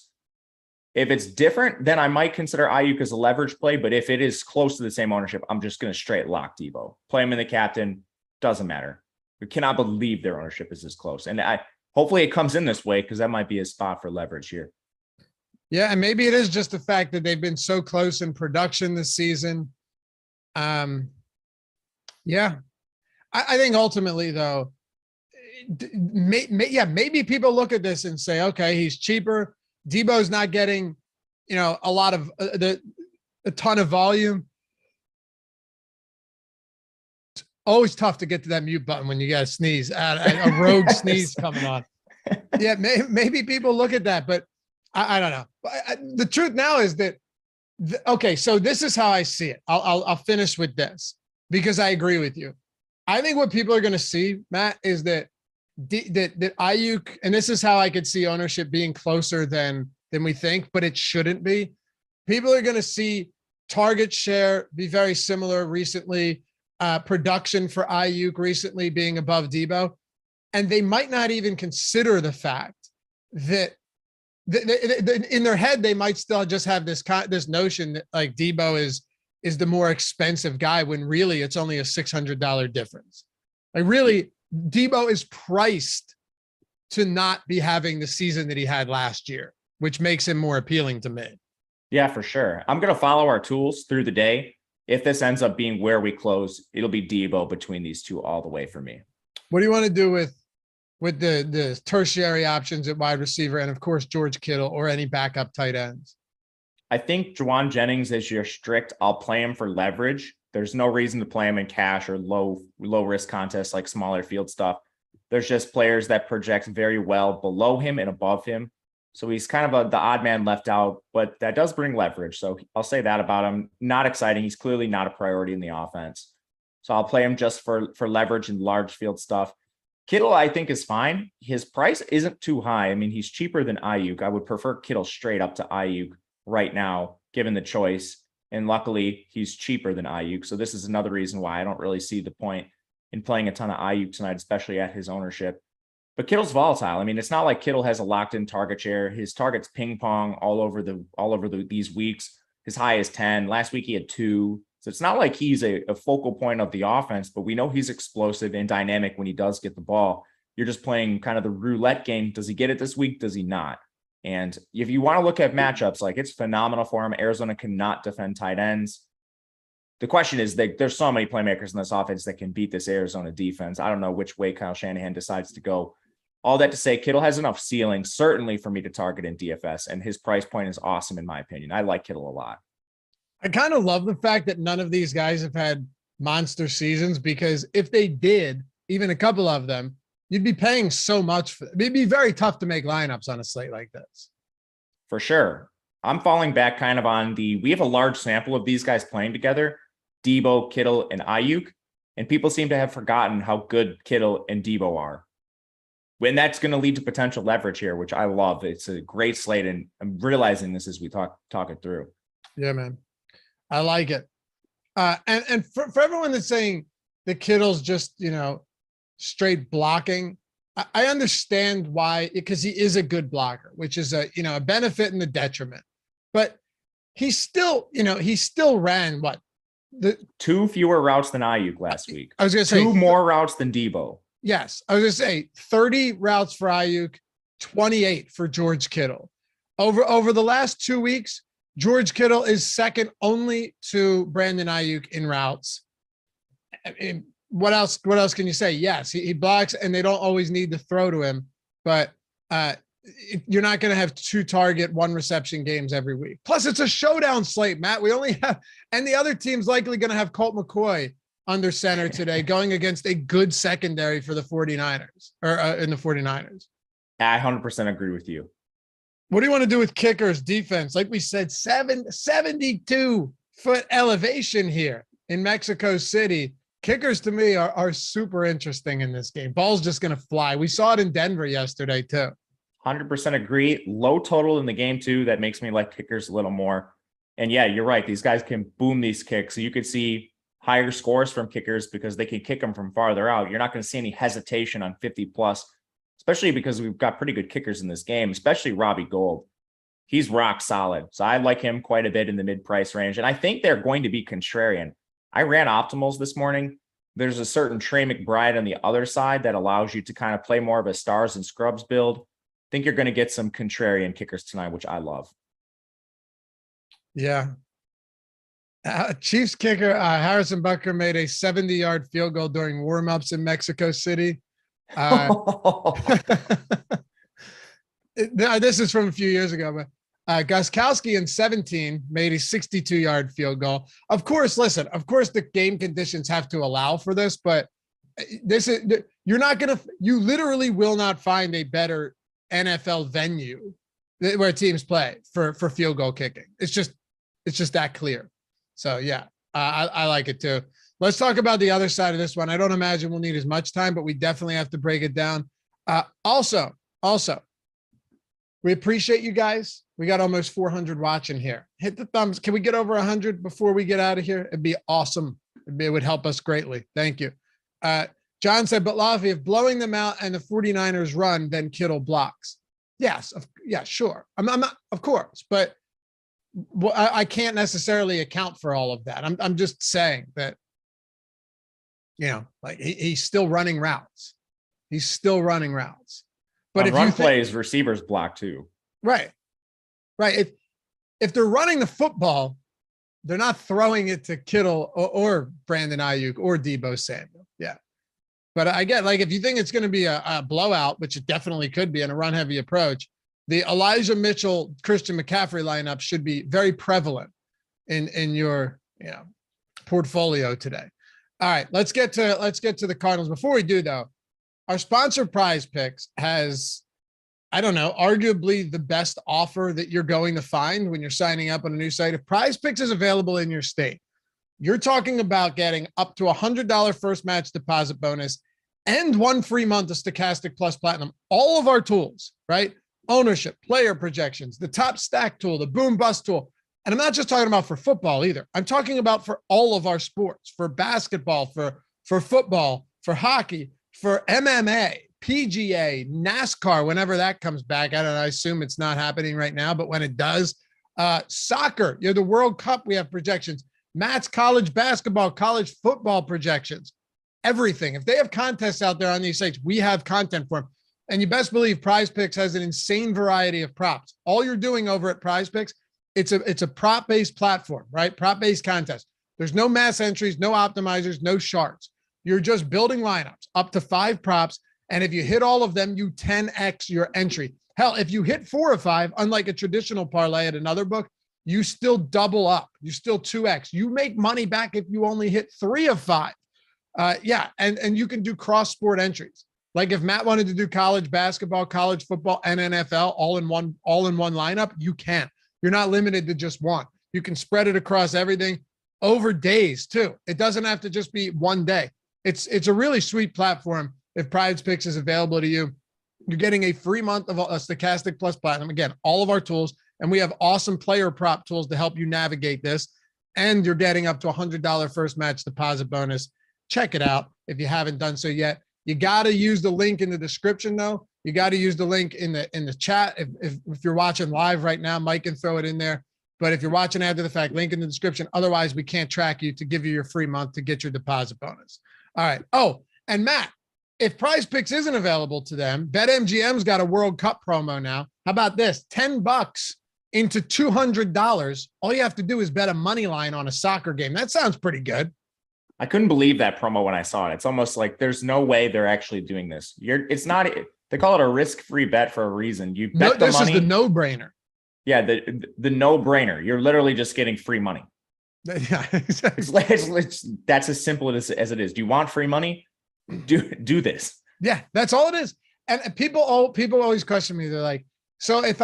If it's different, then I might consider Ayuk as a leverage play. But if it is close to the same ownership, I'm just going to straight lock Debo. Play him in the captain. Doesn't matter. We cannot believe their ownership is this close. And hopefully it comes in this way because that might be a spot for leverage here. Yeah, and maybe it is just the fact that they've been so close in production this season. Yeah. I think ultimately, though, maybe people look at this and say, okay, he's cheaper. Debo's not getting, a lot of a ton of volume. It's always tough to get to that mute button when you got to sneeze, a rogue sneeze coming on. Yeah, maybe people look at that, but I don't know. The truth now is that, okay, so this is how I see it. I'll finish with this because I agree with you. I think what people are going to see, Matt, is that that Ayuk, and this is how I could see ownership being closer than we think, but it shouldn't be. People are going to see target share be very similar recently. Production for Ayuk recently being above Debo, and they might not even consider the fact that in their head they might still just have this notion that like Debo is the more expensive guy when really it's only a $600 difference. Like really, Debo is priced to not be having the season that he had last year, which makes him more appealing to me. Yeah, for sure. I'm going to follow our tools through the day. If this ends up being where we close, it'll be Debo between these two all the way for me. What do you want to do with the tertiary options at wide receiver and of course George Kittle or any backup tight ends? I think Juwan Jennings is your strict. I'll play him for leverage. There's no reason to play him in cash or low risk contests like smaller field stuff. There's just players that project very well below him and above him. So he's kind of the odd man left out, but that does bring leverage. So I'll say that about him. Not exciting. He's clearly not a priority in the offense. So I'll play him just for leverage and large field stuff. Kittle, I think, is fine. His price isn't too high. I mean, he's cheaper than Ayuk. I would prefer Kittle straight up to Ayuk right now, given the choice. And luckily, he's cheaper than Ayuk. So this is another reason why I don't really see the point in playing a ton of Ayuk tonight, especially at his ownership. But Kittle's volatile. I mean, it's not like Kittle has a locked-in target share. His targets ping pong all over these weeks. His high is 10. Last week he had 2. So it's not like he's a focal point of the offense, but we know he's explosive and dynamic when he does get the ball. You're just playing kind of the roulette game. Does he get it this week? Does he not? And if you want to look at matchups, like it's phenomenal for him. Arizona cannot defend tight ends. The question is that there's so many playmakers in this offense that can beat this Arizona defense. I don't know which way Kyle Shanahan decides to go. All that to say, Kittle has enough ceiling, certainly for me to target in DFS, and his price point is awesome in my opinion. I like Kittle a lot. I kind of love the fact that none of these guys have had monster seasons, because if they did, even a couple of them, you'd be paying so much for it. It'd be very tough to make lineups on a slate like this. For sure. I'm falling back kind of on we have a large sample of these guys playing together, Debo, Kittle, and Ayuk, and people seem to have forgotten how good Kittle and Debo are. When that's going to lead to potential leverage here, which I love. It's a great slate, and I'm realizing this as we talk it through. Yeah, man. I like it. And for everyone that's saying that Kittle's just, straight blocking, I understand why, because he is a good blocker, which is a benefit and a detriment. But he still ran what? 2 fewer routes than Ayuk last week. I was going to say 2 more routes than Debo. Yes. I was going to say 30 routes for Ayuk, 28 for George Kittle. Over the last 2 weeks, George Kittle is second only to Brandon Ayuk in routes. I mean, what else can you say? Yes, he blocks, and they don't always need to throw to him, but you're not going to have 2 target, 1 reception games every week. Plus, it's a showdown slate, Matt. We only have, and the other team's likely going to have Colt McCoy under center today, going against a good secondary for the 49ers or in the 49ers. I 100% agree with you. What do you want to do with kickers defense? Like we said, 72-foot elevation here in Mexico City. Kickers to me are super interesting in this game. Ball's just going to fly. We saw it in Denver yesterday too. 100% agree. Low total in the game too. That makes me like kickers a little more. And yeah, you're right. These guys can boom these kicks. So you could see higher scores from kickers because they can kick them from farther out. You're not going to see any hesitation on 50 plus, especially because we've got pretty good kickers in this game, especially Robbie Gould. He's rock solid. So I like him quite a bit in the mid-price range. And I think they're going to be contrarian. I ran optimals this morning. There's a certain Trey McBride on the other side that allows you to kind of play more of a stars and scrubs build. I think you're going to get some contrarian kickers tonight, which I love. Yeah. Chiefs kicker Harrison Butker made a 70-yard field goal during warm-ups in Mexico City. This is from a few years ago, but Gajewski in 17 made a 62-yard field goal. Of course, the game conditions have to allow for this, but you literally will not find a better NFL venue where teams play for field goal kicking. It's just that clear. So yeah, I like it too. Let's talk about the other side of this one. I don't imagine we'll need as much time, but we definitely have to break it down. Also, we appreciate you guys. We got almost 400 watching here. Hit the thumbs. Can we get over 100 before we get out of here? It'd be awesome. It would help us greatly. Thank you. John said, but Laffy, if blowing them out and the 49ers run, then Kittle blocks. Yes. Yeah, sure. I'm not, of course, but I can't necessarily account for all of that. I'm just saying that, like he's still running routes. He's still running routes. But if run you plays, receivers block too. Right. If they're running the football, they're not throwing it to Kittle or Brandon Ayuk or Deebo Samuel. Yeah. But I get, like, if you think it's going to be a blowout, which it definitely could be in a run heavy approach, the Elijah Mitchell, Christian McCaffrey lineup should be very prevalent in your portfolio today. All right, let's get to the Cardinals. Before we do though, our sponsor Prize Picks has, I don't know, arguably the best offer that you're going to find when you're signing up on a new site. If Prize Picks is available in your state, you're talking about getting up to $100 first match deposit bonus and 1 free month of Stokastic Plus Platinum. All of our tools, right? Ownership, player projections, the top stack tool, the boom bust tool. And I'm not just talking about for football either. I'm talking about for all of our sports, for basketball, for football, for hockey, for MMA, PGA, NASCAR, whenever that comes back. I don't know. I assume it's not happening right now, but when it does, soccer, the World Cup, we have projections. Matt's college basketball, college football projections, everything. If they have contests out there on these sites, we have content for them. And you best believe Prize Picks has an insane variety of props. All you're doing over at Prize Picks, it's a prop-based platform, right? Prop-based contest. There's no mass entries, no optimizers, no shards. You're just building lineups up to 5 props. And if you hit all of them, you 10x your entry. Hell, if you hit 4 or 5, unlike a traditional parlay at another book, you still double up. You still 2x. You make money back if you only hit 3 of 5. And you can do cross-sport entries. Like if Matt wanted to do college basketball, college football, and NFL all in one lineup, you can. You're not limited to just one. You can spread it across everything over days too. It doesn't have to just be one day. It's a really sweet platform. If Prize Picks is available to you, you're getting a free month of a Stokastic Plus Platinum. Again, all of our tools, and we have awesome player prop tools to help you navigate this. And you're getting up to $100 first match deposit bonus. Check it out if you haven't done so yet. You got to use the link in the description though. You got to use the link in the chat. If you're watching live right now, Mike can throw it in there. But if you're watching after the fact, link in the description. Otherwise, we can't track you to give you your free month to get your deposit bonus. All right. Oh, and Matt, if Prize Picks isn't available to them, BetMGM's got a World Cup promo now. How about this? $10 into $200. All you have to do is bet a money line on a soccer game. That sounds pretty good. I couldn't believe that promo when I saw it. It's almost like there's no way they're actually doing this. It's not. They call it a risk-free bet for a reason. You bet the money. This is the no-brainer. Yeah, the no-brainer. You're literally just getting free money. Yeah, exactly. That's as simple as it is. Do you want free money? Do this. Yeah, that's all it is. And people always question me. They're like, so if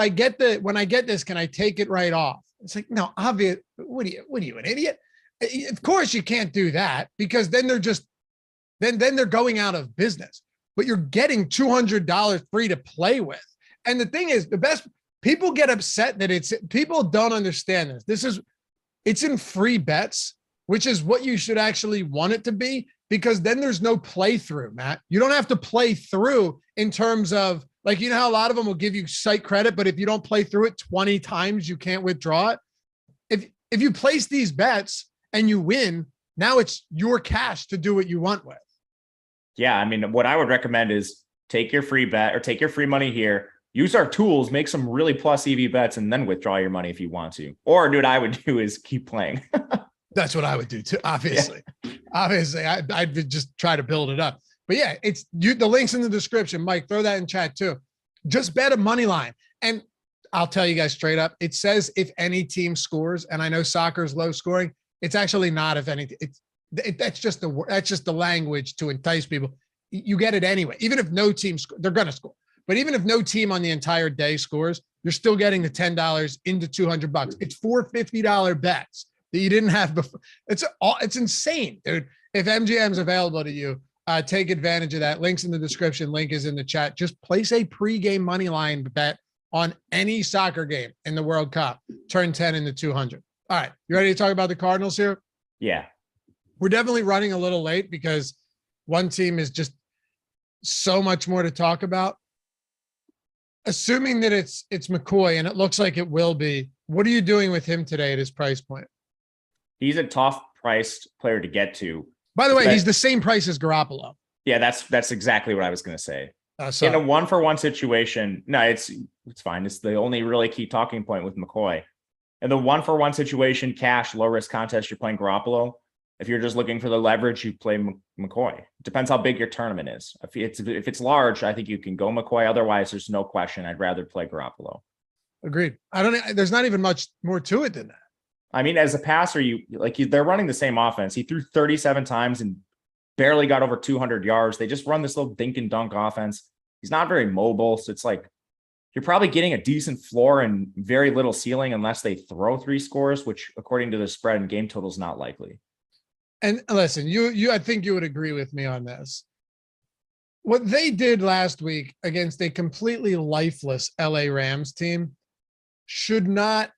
when I get this, can I take it right off? It's like, no, obvious. What are you, an idiot? Of course you can't do that, because then they're going out of business. But you're getting $200 free to play with. And the thing is, the best people get upset that people don't understand this. It's in free bets, which is what you should actually want it to be, because then there's no playthrough, Matt. You don't have to play through in terms of, like, how a lot of them will give you site credit, but if you don't play through it 20 times, you can't withdraw it. If you place these bets and you win, now it's your cash to do what you want with. Yeah, I mean, what I would recommend is take your free bet or take your free money here, use our tools, make some really plus EV bets, and then withdraw your money if you want to. Or what I would do is keep playing. That's what I would do too. Obviously, Obviously, I'd just try to build it up. But yeah, the link's in the description. Mike, throw that in chat too. Just bet a money line. And I'll tell you guys straight up, it says if any team scores, and I know soccer is low scoring. It's actually not if any. That's just the language to entice people. You get it anyway. Even if no team they're going to score. But even if no team on the entire day scores, you're still getting the $10 into $200. It's 4 $50 bets that you didn't have before. It's insane, dude. If MGM's available to you, take advantage of that. Link's in the description. Link is in the chat. Just place a pregame money line bet on any soccer game in the World Cup. Turn 10 into 200. All right. You ready to talk about the Cardinals here? Yeah. We're definitely running a little late because one team is just so much more to talk about. Assuming that it's McCoy, and it looks like it will be, what are you doing with him today at his price point? He's a tough priced player to get to. By the way, he's the same price as Garoppolo. Yeah, that's exactly what I was going to say. So in a 1-for-1 situation, no, it's fine. It's the only really key talking point with McCoy. In the 1-for-1 situation, cash, low risk contest, you're playing Garoppolo. If you're just looking for the leverage, you play McCoy. It depends how big your tournament is. If it's large, I think you can go McCoy. Otherwise, there's no question. I'd rather play Garoppolo. Agreed. There's not even much more to it than that. I mean, as a passer, they're running the same offense. He threw 37 times and barely got over 200 yards. They just run this little dink and dunk offense. He's not very mobile. So it's like, you're probably getting a decent floor and very little ceiling unless they throw 3 scores, which according to the spread and game total is not likely. And listen, I think you would agree with me on this. What they did last week against a completely lifeless LA Rams team should not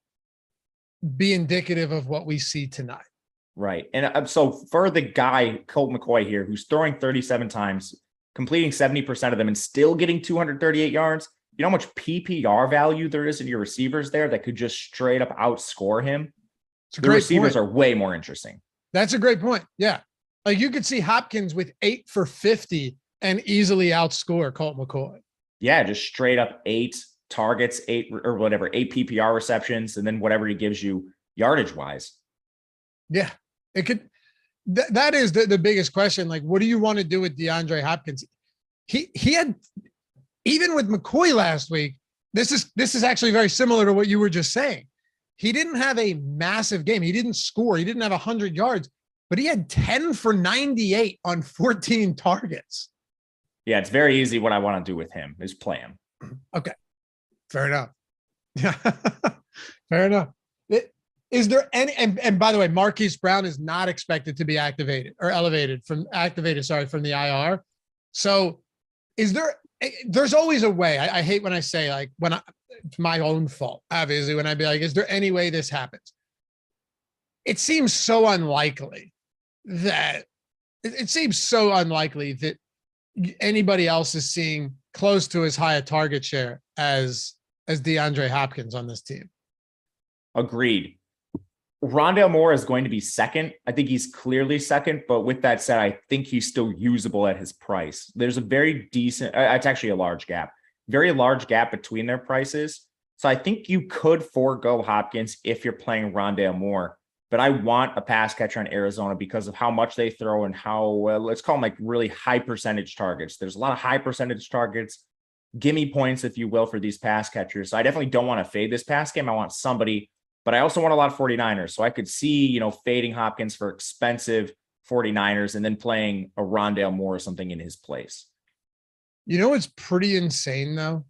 be indicative of what we see tonight. Right. And so for the guy, Colt McCoy here, who's throwing 37 times, completing 70% of them and still getting 238 yards, you know how much PPR value there is in your receivers there that could just straight up outscore him? The receivers are way more interesting. That's a great point. Yeah. Like you could see Hopkins with 8 for 50 and easily outscore Colt McCoy. Yeah. Just straight up 8 targets, 8 or whatever, 8 PPR receptions, and then whatever he gives you yardage wise. Yeah. It could, that is the biggest question. Like, what do you want to do with DeAndre Hopkins? He had, even with McCoy last week, this is actually very similar to what you were just saying. He didn't have a massive game. He didn't score. He didn't have 100 yards, but he had 10 for 98 on 14 targets. Yeah, it's very easy. What I want to do with him is play him. Okay. Fair enough. Yeah. Fair enough. Is there any, and by the way, Marquise Brown is not expected to be activated or from the IR. So there's always a way. I hate when I say it's my own fault, obviously, when I'd be like, is there any way this happens? It seems so unlikely that anybody else is seeing close to as high a target share as DeAndre Hopkins on this team. Agreed. Rondale Moore is going to be second. I think he's clearly second, but with that said, I think he's still usable at his price. There's a very decent, it's actually a large gap, very large gap between their prices. So I think you could forego Hopkins if you're playing Rondale Moore, but I want a pass catcher on Arizona because of how much they throw and how, let's call them like really high percentage targets. There's a lot of high percentage targets. Gimme points, if you will, for these pass catchers. So I definitely don't want to fade this pass game. I want somebody, but I also want a lot of 49ers. So I could see, fading Hopkins for expensive 49ers and then playing a Rondale Moore or something in his place. What's pretty insane though,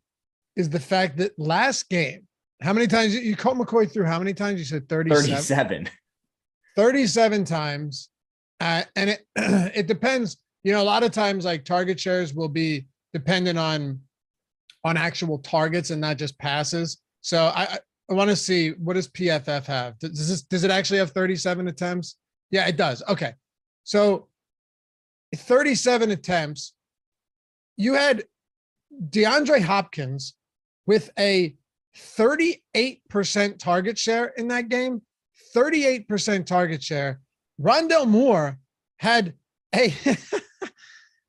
is the fact that last game, how many times you called McCoy through? How many times? You said 37. 37 times. And it depends, a lot of times like target shares will be dependent on actual targets and not just passes. So I want to see, what does PFF have? Does it actually have 37 attempts? Yeah, it does. Okay. So 37 attempts, you had DeAndre Hopkins with a 38% target share in that game, 38% target share. Rondale Moore had a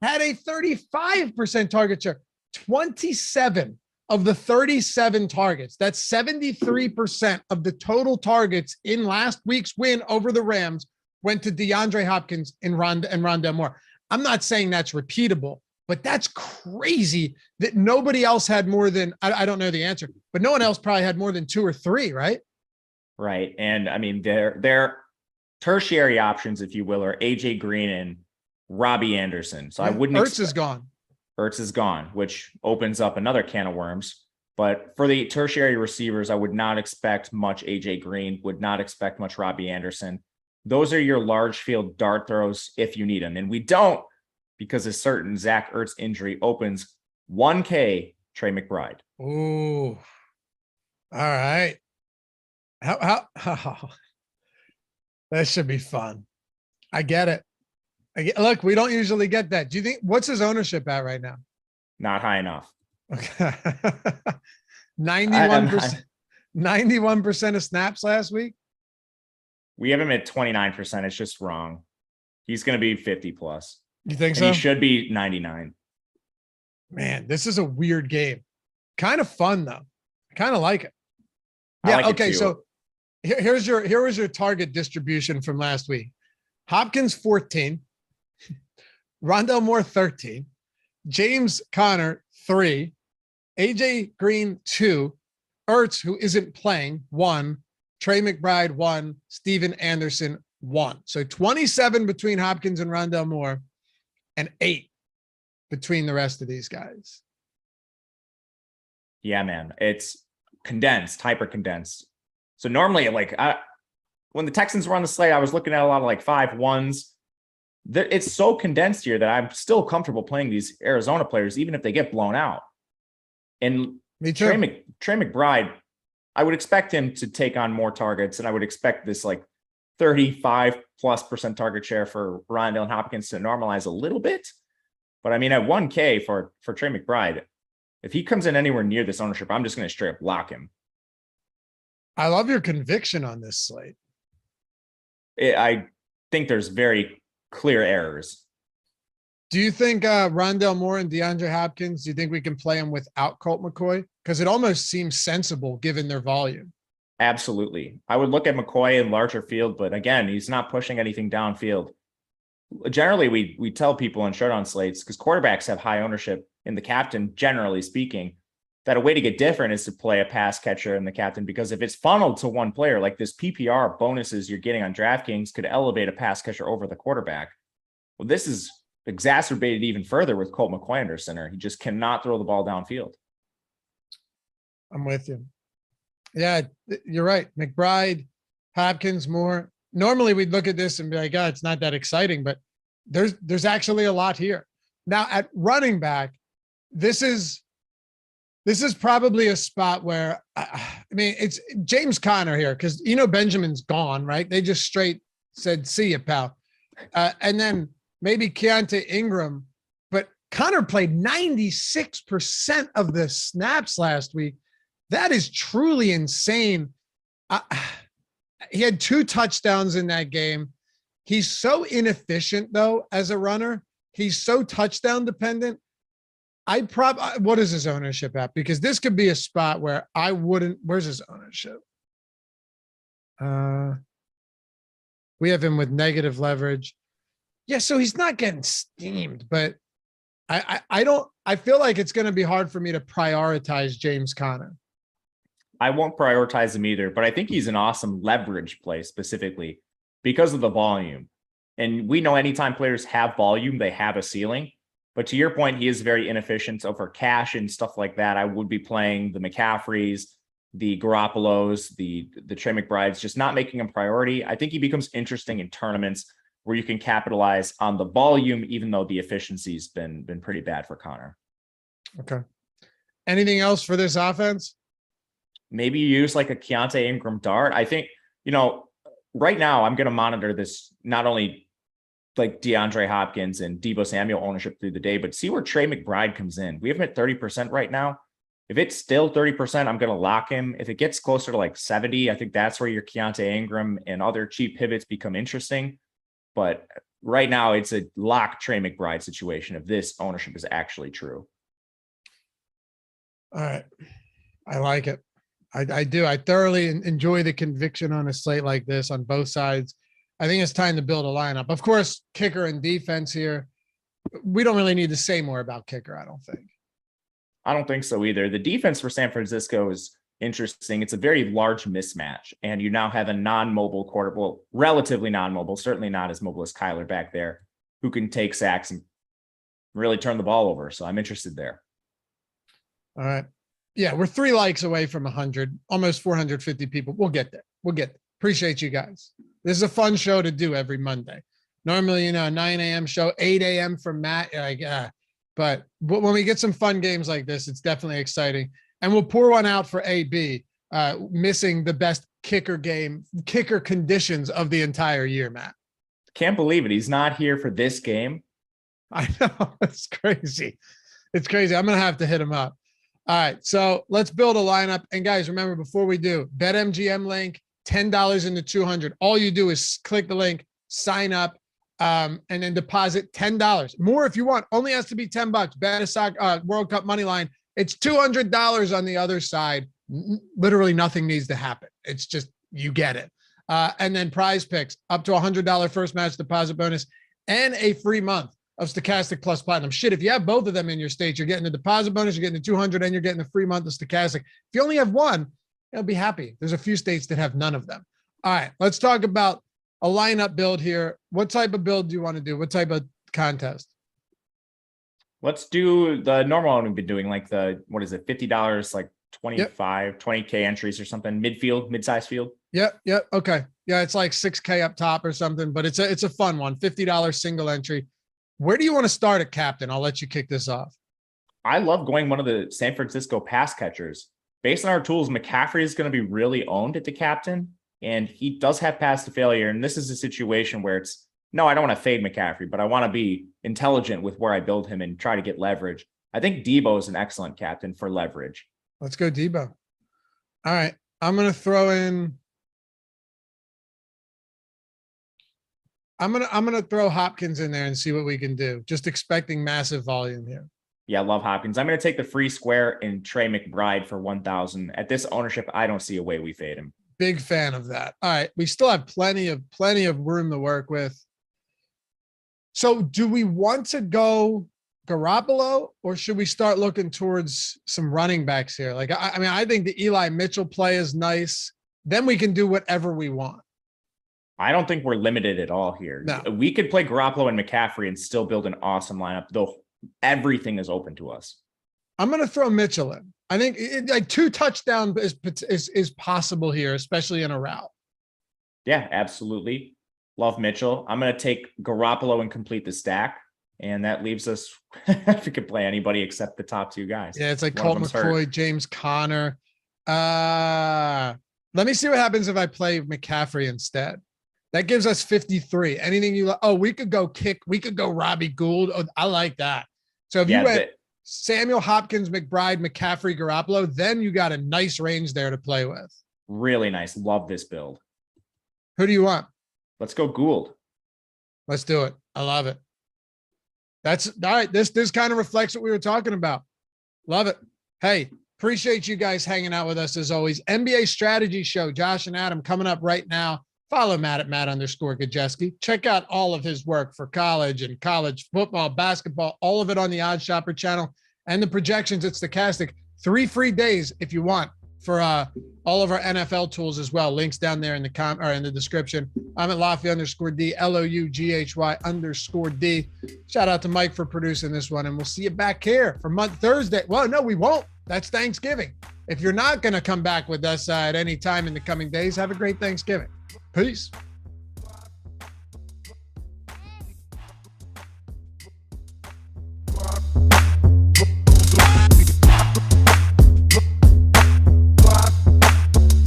35% target share, 27 of the 37 targets. That's 73% of the total targets in last week's win over the Rams went to DeAndre Hopkins and Rondale Moore. I'm not saying that's repeatable, but that's crazy that nobody else had more than, I don't know the answer, but no one else probably had more than 2 or 3, right? Right. And I mean, their tertiary options, if you will, are AJ Green and Robbie Anderson. So I wouldn't. Ertz is gone. Ertz is gone, which opens up another can of worms. But for the tertiary receivers, I would not expect much AJ Green, would not expect much Robbie Anderson. Those are your large field dart throws if you need them. And we don't because a certain Zach Ertz injury opens 1K Trey McBride. Ooh. All right. How that should be fun. I get it. Look, we don't usually get that. Do you think what's his ownership at right now? Not high enough. Okay. 91%. 91% of snaps last week. We have him at 29%. It's just wrong. He's going to be 50 plus. You think And so? he should be 99. Man, this is a weird game. Kind of fun though. I kind of like it. I Yeah. like it Okay. too. So here was your target distribution from last week. Hopkins 14, Rondell Moore 13, James Conner 3, AJ Green 2, Ertz, who isn't playing, 1, Trey McBride 1, Steven Anderson 1. So 27 between Hopkins and Rondell Moore, and 8 between the rest of these guys. Yeah, man. It's condensed, hyper condensed. So normally, like when the Texans were on the slate, I was looking at a lot of like 5-1s. It's so condensed here that I'm still comfortable playing these Arizona players, even if they get blown out. And Me too. Trey McBride, I would expect him to take on more targets, and I would expect this like 35+% target share for Rondell and Hopkins to normalize a little bit. But I mean, at 1K for Trey McBride, if he comes in anywhere near this ownership, I'm just going to straight up lock him. I love your conviction on this slate. I think there's very clear errors. Do you think Rondell Moore and DeAndre Hopkins, do you think we can play them without Colt McCoy? Because it almost seems sensible given their volume. Absolutely. I would look at McCoy in larger field, but again, he's not pushing anything downfield. Generally, we tell people in showdown slates, because quarterbacks have high ownership in the captain, generally speaking, that a way to get different is to play a pass catcher in the captain, because if it's funneled to one player, like this PPR bonuses you're getting on DraftKings could elevate a pass catcher over the quarterback. Well, this is exacerbated even further with Colt McCoy under center. He just cannot throw the ball downfield. I'm with you. Yeah, you're right. McBride, Hopkins, Moore. Normally we'd look at this and be like, oh, it's not that exciting, but there's actually a lot here. Now at running back, this is probably a spot where, I mean, it's James Conner here because, Benjamin's gone, right? They just straight said, see ya, pal. And then maybe Keontae Ingram, but Conner played 96% of the snaps last week. That is truly insane. He had 2 touchdowns in that game. He's so inefficient, though, as a runner. He's so touchdown dependent. What is his ownership at? Because this could be a spot where I wouldn't. Where's his ownership? We have him with negative leverage. Yeah, so he's not getting steamed, but I feel like it's going to be hard for me to prioritize James Conner. I won't prioritize him either, but I think he's an awesome leverage play specifically because of the volume. And we know anytime players have volume, they have a ceiling. But to your point, he is very inefficient. So for cash and stuff like that, I would be playing the McCaffreys, the Garoppolos, the Trey McBrides, just not making him priority. I think he becomes interesting in tournaments where you can capitalize on the volume, even though the efficiency's been pretty bad for Conner. Okay. Anything else for this offense? Maybe you use like a Keontae Ingram dart. I think, right now I'm going to monitor this, not only like DeAndre Hopkins and Deebo Samuel ownership through the day, but see where Trey McBride comes in. We have him at 30% right now. If it's still 30%, I'm going to lock him. If it gets closer to like 70, I think that's where your Keontae Ingram and other cheap pivots become interesting. But right now it's a lock Trey McBride situation if this ownership is actually true. All right. I like it. I do. I thoroughly enjoy the conviction on a slate like this on both sides. I think it's time to build a lineup. Of course, kicker and defense here. We don't really need to say more about kicker, I don't think. I don't think so either. The defense for San Francisco is interesting. It's a very large mismatch, and you now have a non-mobile quarterback, well, relatively non-mobile, certainly not as mobile as Kyler back there, who can take sacks and really turn the ball over. So I'm interested there. All right. Yeah, we're 3 likes away from 100, almost 450 people. We'll get there. Appreciate you guys. This is a fun show to do every Monday. Normally, 9 a.m. show, 8 a.m. for Matt. But when we get some fun games like this, it's definitely exciting. And we'll pour one out for AB, missing the best kicker conditions of the entire year, Matt. Can't believe it. He's not here for this game. I know. It's crazy. It's crazy. I'm going to have to hit him up. All right. So let's build a lineup. And guys, remember, before we do, BetMGM link, $10 into 200. All you do is click the link, sign up, and then deposit $10. More if you want. Only has to be $10. Bet a soccer World Cup money line. It's $200 on the other side. Literally nothing needs to happen. It's just, you get it. And then Prize Picks, up to $100 first match deposit bonus and a free month of Stokastic Plus Platinum. Shit, if you have both of them in your state, you're getting the deposit bonus, you're getting the 200, and you're getting the free month of Stokastic. If you only have one, you'll be happy. There's a few states that have none of them. All right, let's talk about a lineup build here. What type of build do you want to do? What type of contest? Let's do the normal one we've been doing, like what is it, $50, like 25, 20K entries or something, mid-size field. Yep. Okay. Yeah, it's like 6K up top or something, but it's a fun one, $50 single entry. Where do you want to start at captain? I'll let you kick this off. I love going one of the San Francisco pass catchers. Based on our tools, McCaffrey is going to be really owned at the captain, and he does have pass to failure. And this is a situation where it's, no, I don't want to fade McCaffrey, but I want to be intelligent with where I build him and try to get leverage. I think Debo is an excellent captain for leverage. Let's go Debo. All right. I'm going to throw in. I'm going to throw Hopkins in there and see what we can do. Just expecting massive volume here. Yeah, I love Hopkins. I'm going to take the free square and Trey McBride for 1,000. At this ownership, I don't see a way we fade him. Big fan of that. All right. We still have plenty of room to work with. So do we want to go Garoppolo, or should we start looking towards some running backs here? Like, I mean, I think the Eli Mitchell play is nice. Then we can do whatever we want. I don't think we're limited at all here. No. We could play Garoppolo and McCaffrey and still build an awesome lineup, though everything is open to us. I'm going to throw Mitchell in. I think like 2 touchdowns is possible here, especially in a route. Yeah, absolutely. Love Mitchell. I'm going to take Garoppolo and complete the stack. And that leaves us, if we could play anybody except the top 2 guys. Yeah, it's like Colt McCoy, James Conner. Let me see what happens if I play McCaffrey instead. That gives us 53. Anything you like? Oh, we could go Robbie Gould. Oh, I like that. So if you went Samuel Hopkins, McBride, McCaffrey, Garoppolo, then you got a nice range there to play with. Really nice. Love this build. Who do you want? Let's go Gould. Let's do it. I love it. That's all right. This kind of reflects what we were talking about. Love it. Hey, appreciate you guys hanging out with us as always. NBA Strategy Show, Josh and Adam coming up right now. Follow Matt at Matt_Gajewski. Check out all of his work for college and college football, basketball, all of it on the Odd Shopper channel and the projections at Stokastic. 3 free days if you want for all of our NFL tools as well. Links down there in the description. I'm at Loughran_D, LOUGHY_D. Shout out to Mike for producing this one, and we'll see you back here for Thursday. Well, no, we won't. That's Thanksgiving. If you're not going to come back with us at any time in the coming days, have a great Thanksgiving. Peace.